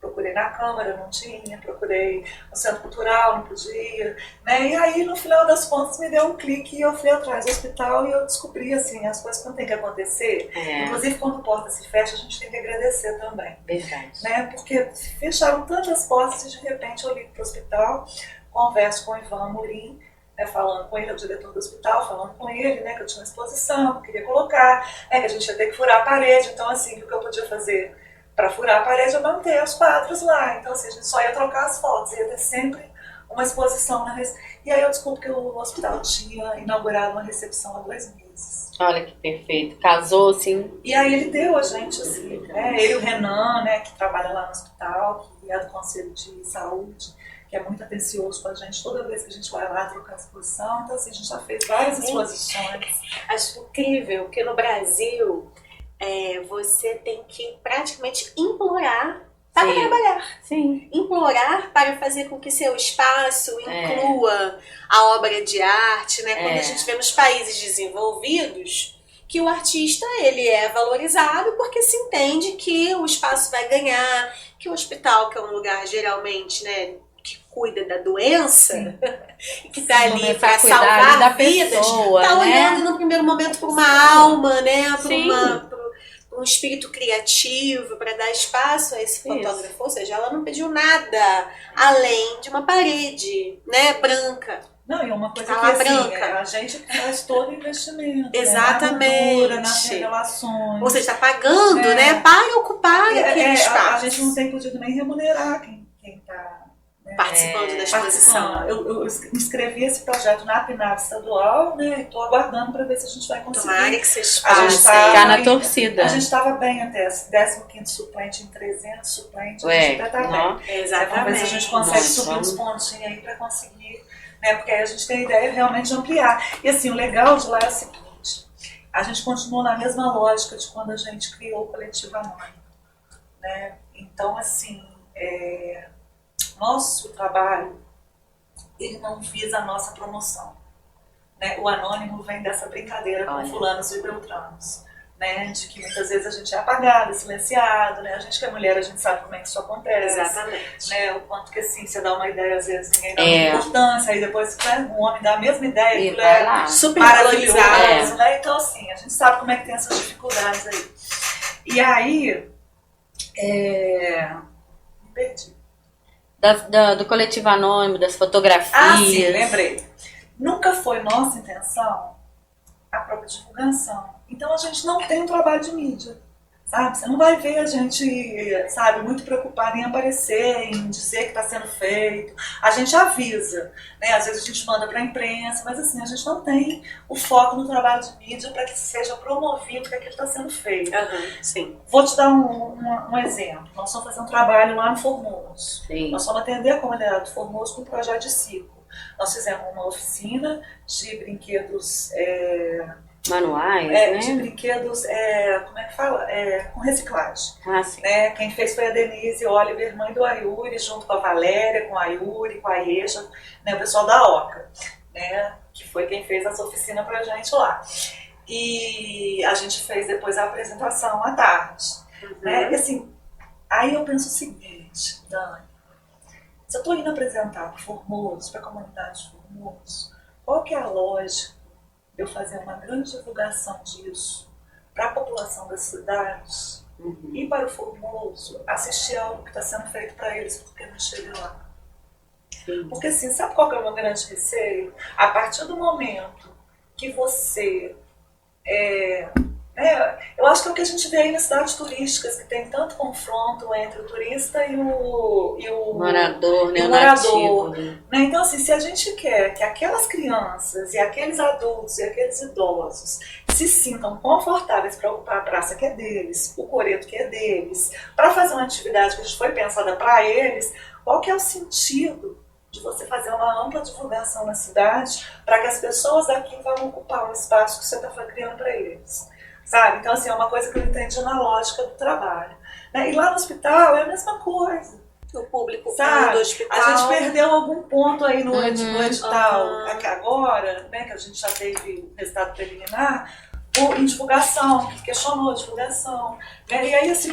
Procurei na Câmara, não tinha, procurei no Centro Cultural, não podia, né? E aí, no final das contas, me deu um clique e eu fui atrás do hospital e eu descobri, assim, as coisas quando tem que acontecer. Inclusive, quando a porta se fecha, a gente tem que agradecer também. Verdade. Né? Porque fecharam tantas portas e, de repente, eu ligo para o hospital, converso com o Ivan Amorim, né, falando com ele, é o diretor do hospital, falando com ele, né, que eu tinha uma exposição, que eu queria colocar, né, que a gente ia ter que furar a parede. Então, assim, o que eu podia fazer para furar a parede, eu manter os quadros lá. Então, assim, a gente só ia trocar as fotos, ia ter sempre uma exposição na E aí eu descobri que o hospital tinha inaugurado uma recepção há 2 meses. Olha que perfeito. Casou, assim. E aí ele deu a gente, assim, né? Ele e o Renan, né, que trabalha lá no hospital, que é do Conselho de Saúde, que é muito atencioso com a gente toda vez que a gente vai lá trocar a exposição. Então, assim, a gente já fez várias exposições. Acho incrível, porque no Brasil você tem que praticamente implorar para trabalhar. Sim. Implorar para fazer com que seu espaço inclua a obra de arte, né? Quando a gente vê nos países desenvolvidos que o artista ele é valorizado porque se entende que o espaço vai ganhar, que o hospital, que é um lugar geralmente, né, que cuida da doença, que está ali para salvar vidas, está olhando no primeiro momento para uma alma, né, para um espírito criativo, para dar espaço a esse fotógrafo. Ou seja, ela não pediu nada além de uma parede, né, branca. Não, e uma coisa que assim, a gente faz todo o investimento. Exatamente. Né, nas revelações. Você está pagando, né, para ocupar aquele espaço. A gente não tem podido nem remunerar quem está participando da exposição. Eu inscrevi esse projeto na PNAB estadual, né, e estou aguardando para ver se a gente vai conseguir. Tomara que vocês possam ficar na torcida. A gente estava bem até 15º suplente em 300 suplentes, a gente até está bem. Exatamente. Vamos ver se a gente consegue subir uns pontinhos aí para conseguir, né, porque aí a gente tem a ideia realmente de ampliar. E assim, o legal de lá é o seguinte, a gente continua na mesma lógica de quando a gente criou o Coletivo Anônimo, né? Então, assim, nosso trabalho, ele não visa a nossa promoção, né? O anônimo vem dessa brincadeira com fulanos e beltranos, né? De que muitas vezes a gente é apagado, silenciado, né? A gente que é mulher, a gente sabe como é que isso acontece. Exatamente. Né? O quanto que assim, você dá uma ideia, às vezes ninguém dá muita importância, aí depois um homem dá a mesma ideia, e é super maravilhoso, né? Então assim, a gente sabe como é que tem essas dificuldades aí. E aí, me perdi. Do coletivo anônimo, das fotografias. Ah, sim, lembrei. Nunca foi nossa intenção a própria divulgação. Então a gente não tem um trabalho de mídia, sabe? Você não vai ver a gente, sabe, muito preocupada em aparecer, em dizer que está sendo feito. A gente avisa, né? Às vezes a gente manda para a imprensa, mas assim, a gente não tem o foco no trabalho de mídia para que seja promovido que aquilo está sendo feito. Sim. Vou te dar um exemplo. Nós vamos fazer um trabalho lá no Formoso. Sim. Nós vamos atender a comunidade do Formoso com um projeto de ciclo. Nós fizemos uma oficina de brinquedos manuais, né? De brinquedos, como é que fala? Com reciclagem. Sim. Né? Quem fez foi a Denise Oliver, mãe do Ayuri, junto com a Valéria, com a Ayuri, com a Ieja, né? O pessoal da OCA, né? Que foi quem fez essa oficina pra gente lá. E a gente fez depois a apresentação à tarde. Né? E assim, aí eu penso o seguinte, Dani, se eu estou indo apresentar para Formoso, para a comunidade de Formoso, qual que é a lógica de eu fazer uma grande divulgação disso para a população das cidades e para o Formoso assistir algo que está sendo feito para eles porque não chega lá? Sim. Porque assim, sabe qual que é o meu grande receio? A partir do momento que você eu acho que é o que a gente vê aí nas cidades turísticas, que tem tanto confronto entre o turista e o morador, né? Então, assim, se a gente quer que aquelas crianças e aqueles adultos e aqueles idosos se sintam confortáveis para ocupar a praça que é deles, o coreto que é deles, para fazer uma atividade que foi pensada para eles, qual que é o sentido de você fazer uma ampla divulgação na cidade para que as pessoas daqui vão ocupar um espaço que você está criando para eles. Sabe? Então, assim, é uma coisa que eu entendi na lógica do trabalho. Né? E lá no hospital é a mesma coisa. O público sabe? Do hospital. A gente perdeu algum ponto aí no edital aqui agora, né, que a gente já teve o resultado preliminar, em divulgação, que questionou a divulgação. Né? E aí, assim,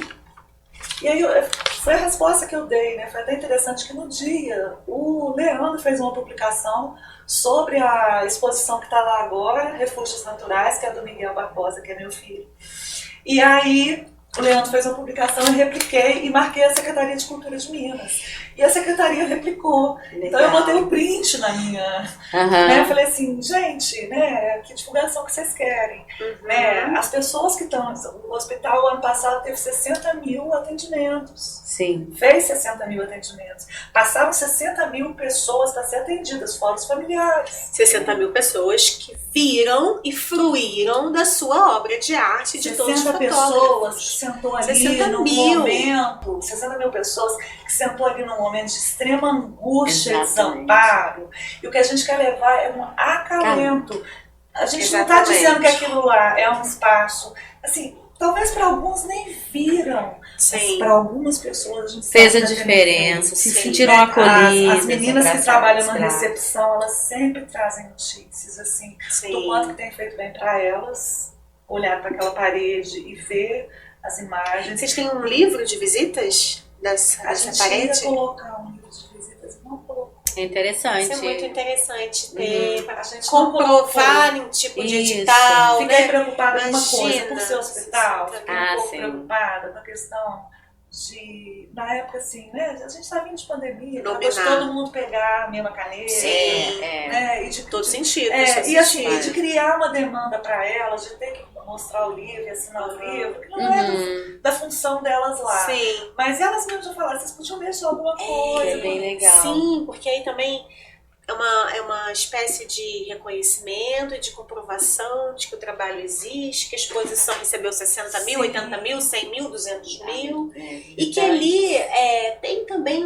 foi a resposta que eu dei, né? Foi até interessante que no dia o Leandro fez uma publicação sobre a exposição que está lá agora, Refúgios Naturais, que é do Miguel Barbosa, que é meu filho. E aí o Leandro fez uma publicação, eu repliquei e marquei a Secretaria de Cultura de Minas. E a Secretaria replicou. Legal. Então eu botei o print na minha... Né? Eu falei assim, gente, né, que divulgação que vocês querem? Né? As pessoas que estão... O hospital, ano passado, teve 60 mil atendimentos. Sim. Fez 60 mil atendimentos. Passaram 60 mil pessoas para ser atendidas, fora os familiares. 60 mil pessoas que viram e fruíram da sua obra de arte de todos os fotógrafos. 60 pessoas que sentou ali num momento, 60 mil pessoas que sentou ali num momento de extrema angústia, desamparo. E o que a gente quer levar é um acalento. A gente não está dizendo que aquilo lá é um espaço, assim, talvez para alguns nem viram, mas para algumas pessoas a gente fez a diferença, se sentiram acolhidas. As meninas que trabalham na recepção, elas sempre trazem notícias assim, do quanto que tem feito bem para elas, olhar para aquela parede e ver as imagens. Vocês têm um livro de visitas dessa parede? A gente ia colocar um livro de visitas, não colocou. É interessante. Isso é muito interessante ter, para a gente comprovar um tipo de edital. Fiquei preocupada com uma coisa, por ser hospital, fiquei um pouco sim. preocupada com a questão de, na época assim, né, a gente estava vindo de pandemia, de todo mundo pegar a mesma caneta, né, e de todo sentido. E assim, de criar uma demanda para elas, de ter que mostrar o livro e assinar o livro, que não é da função delas lá. Sim. Mas elas mesmas já falaram, vocês podiam deixar alguma coisa. É bem legal. Sim, porque aí também é uma espécie de reconhecimento e de comprovação de que o trabalho existe, que a exposição recebeu 60 mil, 80 mil, 100 mil, 200 mil. E que ali tem também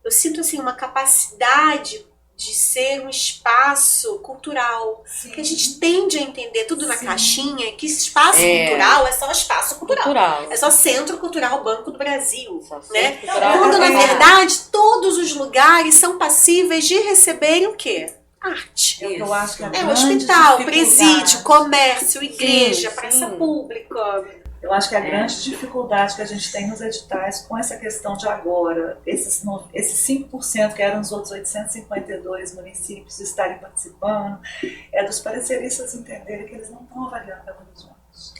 eu sinto assim, uma capacidade de ser um espaço cultural. Que a gente tende a entender tudo na caixinha, que espaço cultural é só espaço cultural. É só Centro Cultural Banco do Brasil. Né? Quando, na verdade, todos os lugares são passíveis de receberem o quê? Arte. Eu acho que é hospital, presídio, comércio, igreja, praça pública. Eu acho que a grande dificuldade que a gente tem nos editais com essa questão de agora, esses 5% que eram os outros 852 municípios estarem participando, é dos pareceristas entenderem que eles não estão avaliando Belo Horizonte.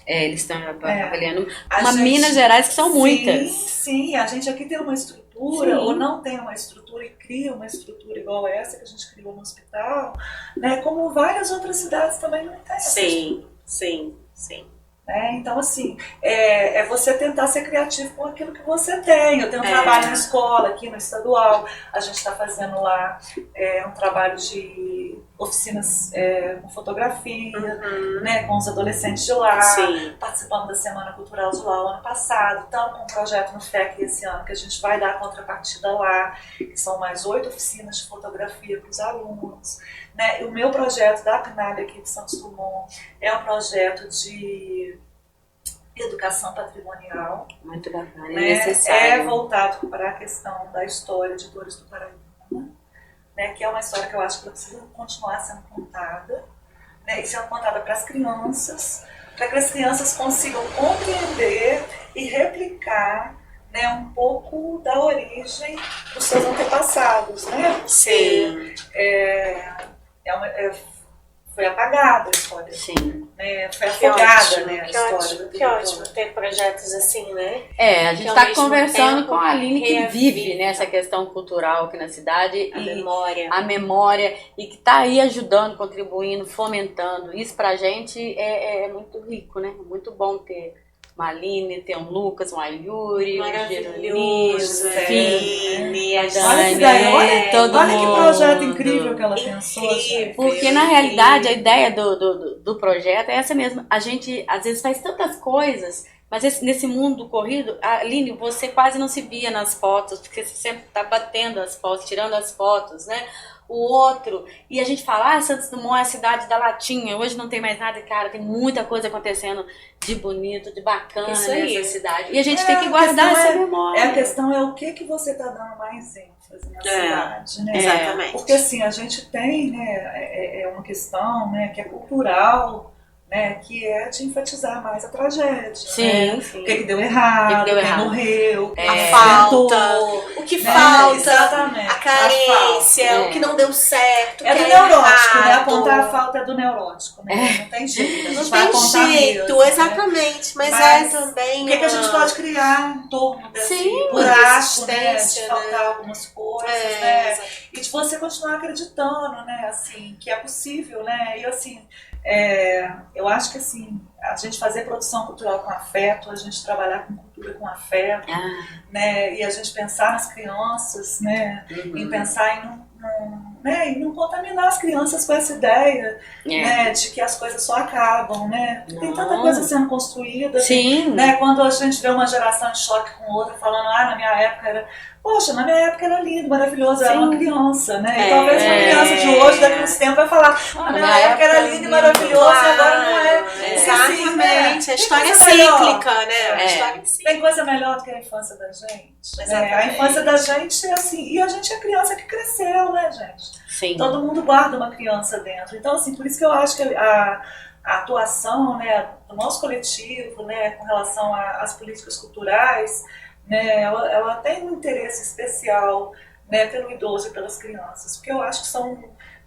Eles estão avaliando Minas Gerais, que são muitas. Sim, a gente aqui tem uma estrutura, ou não tem uma estrutura e cria uma estrutura igual essa que a gente criou no hospital, né? Como várias outras cidades também não têm. Sim. Então, assim, é você tentar ser criativo com aquilo que você tem. Eu tenho um trabalho na escola, aqui no estadual, a gente está fazendo lá um trabalho de oficinas com fotografia, né, com os adolescentes de lá, participando da Semana Cultural de lá o ano passado. Estamos com um projeto no FEC esse ano que a gente vai dar a contrapartida lá, que são mais 8 oficinas de fotografia para os alunos. Né? E o meu projeto da PNAB aqui de Santos Dumont é um projeto de educação patrimonial. Muito bacana, né? necessário. É voltado para a questão da história de Dores do Paraíba, né? Que é uma história que eu acho que ela precisa continuar sendo contada, né? E sendo contada para as crianças, para que as crianças consigam compreender e replicar, né, um pouco da origem dos seus antepassados, né? Sim. Foi apagada a história. Sim. Foi afogada, né, a história. Que ótimo ter projetos assim, né? A gente está conversando com a Aline, que vive nessa questão cultural aqui na cidade. A memória, e que está aí ajudando, contribuindo, fomentando. Isso pra gente é muito rico, né? Muito bom ter uma Aline, tem um Lucas, um Ayuri, um Jeronias, a Dani, todo olha mundo. Que projeto incrível que ela pensou. Porque na realidade a ideia do projeto é essa mesmo. A gente às vezes faz tantas coisas, Mas nesse mundo corrido, Aline, você quase não se via nas fotos, porque você sempre tá batendo as fotos, tirando as fotos, né? O outro, e a gente fala, Santos Dumont é a cidade da latinha, hoje não tem mais nada, cara, tem muita coisa acontecendo de bonito, de bacana nessa cidade. E a gente tem que guardar essa memória. A questão é o que você tá dando mais ênfase na cidade, né? Exatamente. Porque assim, a gente tem, né, uma questão, né, que é cultural, né, que é de enfatizar mais a tragédia. Sim, né? sim. O que deu errado, quem morreu, a falta, o que falta, exatamente, a carência, o que não deu certo. É do neurótico, né? Apontar a falta é do neurótico, né? Não tem jeito. Não tem jeito, mesmo, exatamente. Mas é também. O que a gente pode criar em torno desse buraco, né? De faltar algumas coisas, né? E de você continuar acreditando, né? Assim, que é possível, né? E assim. Eu acho que assim, a gente fazer produção cultural com afeto, a gente trabalhar com cultura com afeto, né, e a gente pensar nas crianças, né, em pensar em não contaminar as crianças com essa ideia, né, de que as coisas só acabam, né? Tem tanta coisa sendo construída, né? Quando a gente vê uma geração em choque com outra, falando, na minha época era... Poxa, na minha época era lindo, maravilhoso, era uma criança, né? E talvez uma criança de hoje, daqui a uns tempos, vai falar, na minha época era lindo e maravilhoso, e agora não é. Exatamente, assim, né? a história é cíclica, né? Tem coisa melhor do que a infância da gente. Né? A infância da gente é assim, e a gente é criança que cresceu, né, gente? Sim. Todo mundo guarda uma criança dentro. Então, assim, por isso que eu acho que a atuação, né, do nosso coletivo, né, com relação às políticas culturais, né, ela tem um interesse especial, né, pelo idoso e pelas crianças, porque eu acho que são,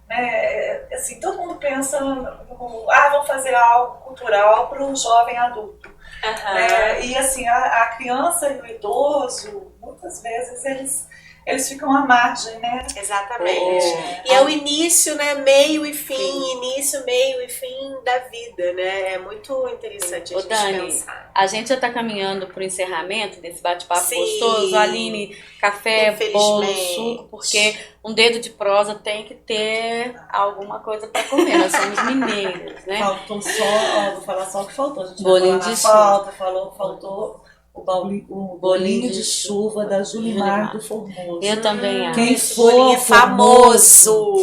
né, assim, todo mundo pensa vamos fazer algo cultural para o jovem adulto, né, e assim, a criança e o idoso, muitas vezes eles ficam à margem, né? Exatamente. E é o início, né? Meio e fim, início, meio e fim da vida, né? É muito interessante a gente pensar. A gente já está caminhando para o encerramento desse bate-papo gostoso. Aline, café, bolo, suco, porque um dedo de prosa tem que ter alguma coisa para comer. Nós somos mineiros, né? Faltou só, vou falar só o que faltou. A gente bolinho de chuva. Faltou o bolinho de chuva da Julimar do Formoso. Eu também acho. Quem for famoso.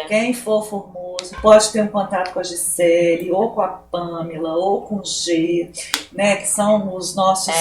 Quem for Formoso pode ter um contato com a Gisele, ou com a Pamela, ou com o G, né, que são os nossos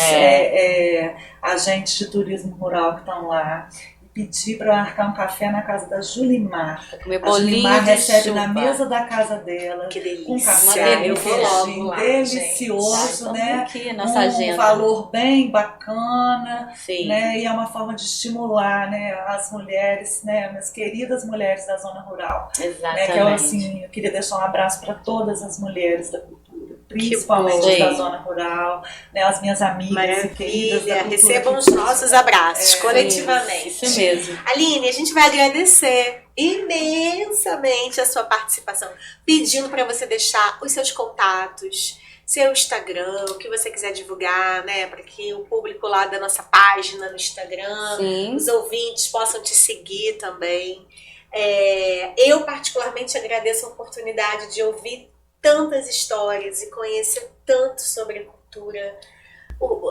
agentes de turismo rural que estão lá. Pedir para marcar um café na casa da Julimar. A Julimar recebe na mesa da casa dela. Que delícia. Com café, eu vou logo lá, delicioso, né? Aqui, nossa agenda. Um valor bem bacana, Sim. né? E é uma forma de estimular, né, as mulheres, né, minhas queridas mulheres da zona rural. Exatamente. Né, que eu queria deixar um abraço para todas as mulheres da cultura. Principalmente da zona rural, né, as minhas amigas e queridas da cultura. Recebam os nossos abraços, coletivamente. Isso mesmo. Aline, a gente vai agradecer imensamente a sua participação, pedindo para você deixar os seus contatos, seu Instagram, o que você quiser divulgar, né, para que o público lá da nossa página no Instagram, os ouvintes possam te seguir também. Eu particularmente agradeço a oportunidade de ouvir tantas histórias e conhecer tanto sobre a cultura,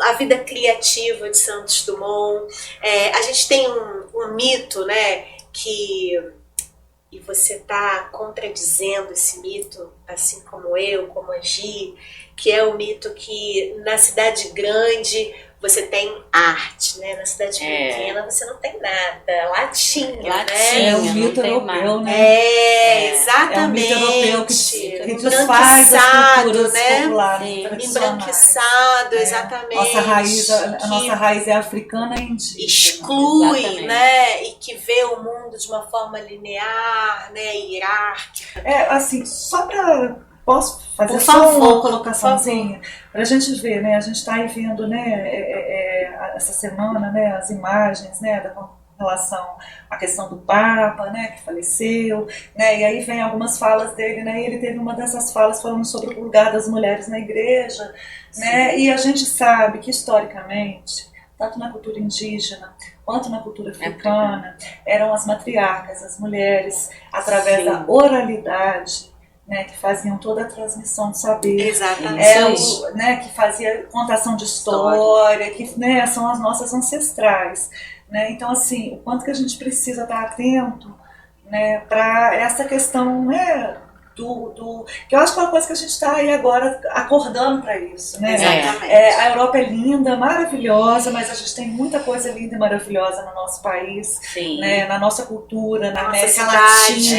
a vida criativa de Santos Dumont. A gente tem um mito, né, e você está contradizendo esse mito, assim como eu, como a Gi, que é o mito que na cidade grande você tem arte, né? Na cidade pequena você não tem nada. Latinha, né? É um mito europeu, né? Exatamente. É um mito europeu que desfaz as culturas populares, embranquiçado, exatamente. A nossa raiz é africana e indígena. Exclui, né? E que vê o mundo de uma forma linear, né? Hierárquica. Assim, só para... Posso fazer só uma colocaçãozinha? Para a gente ver, né? A gente está aí vendo, né, essa semana, né, as imagens, né, com relação à questão do Papa, né, que faleceu, né, e aí vem algumas falas dele, né, e ele teve uma dessas falas falando sobre o lugar das mulheres na igreja, né, e a gente sabe que historicamente, tanto na cultura indígena quanto na cultura africana, eram as matriarcas, as mulheres, através da oralidade, né, que faziam toda a transmissão de saber. Exatamente. Né, que fazia contação de história, que, né, são as nossas ancestrais. Né? Então, assim, o quanto que a gente precisa estar atento, né, para essa questão, né, que eu acho que é uma coisa que a gente está aí agora acordando para isso, né? Exatamente. A Europa é linda, maravilhosa, mas a gente tem muita coisa linda e maravilhosa no nosso país, né? Na nossa cultura, na América Latina,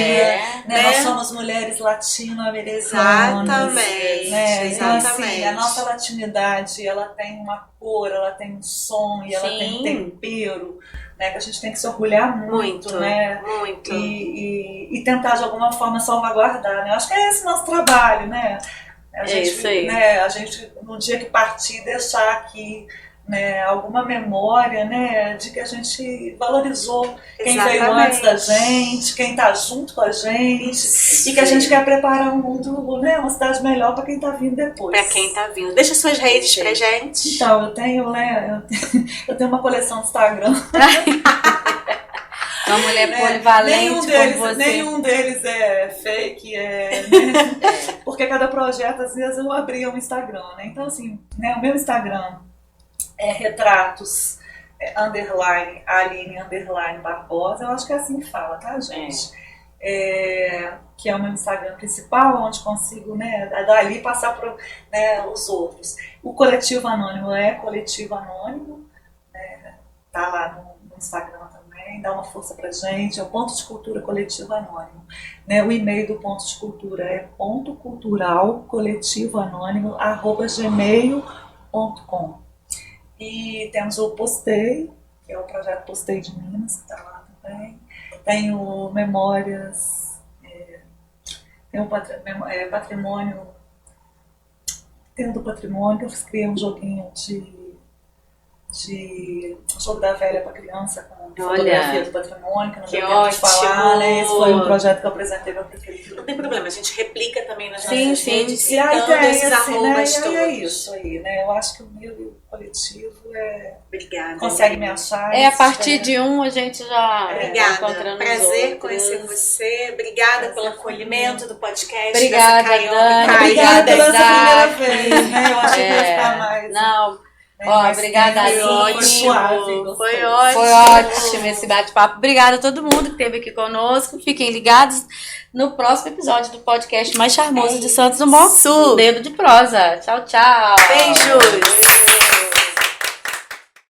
né? Nós somos mulheres latino-americanas. Exatamente. Né? Então, assim, a nossa latinidade, ela tem uma cor, ela tem um som e ela tem um tempero, né, que a gente tem que se orgulhar muito, né? Muito. E tentar de alguma forma salvaguardar, né? Eu acho que é esse nosso trabalho, né? Isso aí. Né, a gente, no dia que partir, deixar aqui, né, alguma memória, né, de que a gente valorizou quem veio antes da gente, quem está junto com a gente, e que a gente quer preparar um mundo, né, uma cidade melhor para quem está vindo depois. Para quem está vindo. Deixa suas redes pra gente. Então, eu tenho uma coleção do Instagram. Uma mulher polivalente como você. Nenhum deles é fake, né? Porque cada projeto, às vezes, eu abria um Instagram, né? Então, assim, né, o meu Instagram é retratos, underline, Aline, underline, Barbosa. Eu acho que é assim que fala, tá, gente? Que é o meu Instagram principal, onde consigo, né, dali passar para, né, os outros. O Coletivo Anônimo é Coletivo Anônimo, né, tá lá no Instagram também, dá uma força pra gente, é o Ponto de Cultura Coletivo Anônimo. Né, o e-mail do Ponto de Cultura é pontoculturalcoletivoanônimo@gmail.com. E temos o Postei, que é o projeto Postei de Minas, que está lá também. Tem o Memórias, tem o Patrimônio, tem o do Patrimônio, que eu criei um joguinho de jogo da velha para criança com fotografia do patrimônio, que não deu tempo de falar, né? Esse foi um projeto que eu apresentei para a prefeitura. Não tem problema, a gente replica também nas nossas redes, E aí citando esses arrobas todos. todos. É isso aí, né? Eu acho que o meu coletivo Obrigada. consegue me achar. A partir de a gente já Obrigada. encontrando Prazer os conhecer você. Obrigada pelo acolhimento do podcast. Obrigada, Dani. Obrigada pela Isaac. primeira vez, né? Eu achei que ia ficar mais. Não. Obrigada, Aline. Foi ótimo esse bate-papo. Obrigada a todo mundo que esteve aqui conosco. Fiquem ligados no próximo episódio do podcast mais charmoso de Santos Dumont, Dedo de Prosa. Tchau, tchau. Beijos.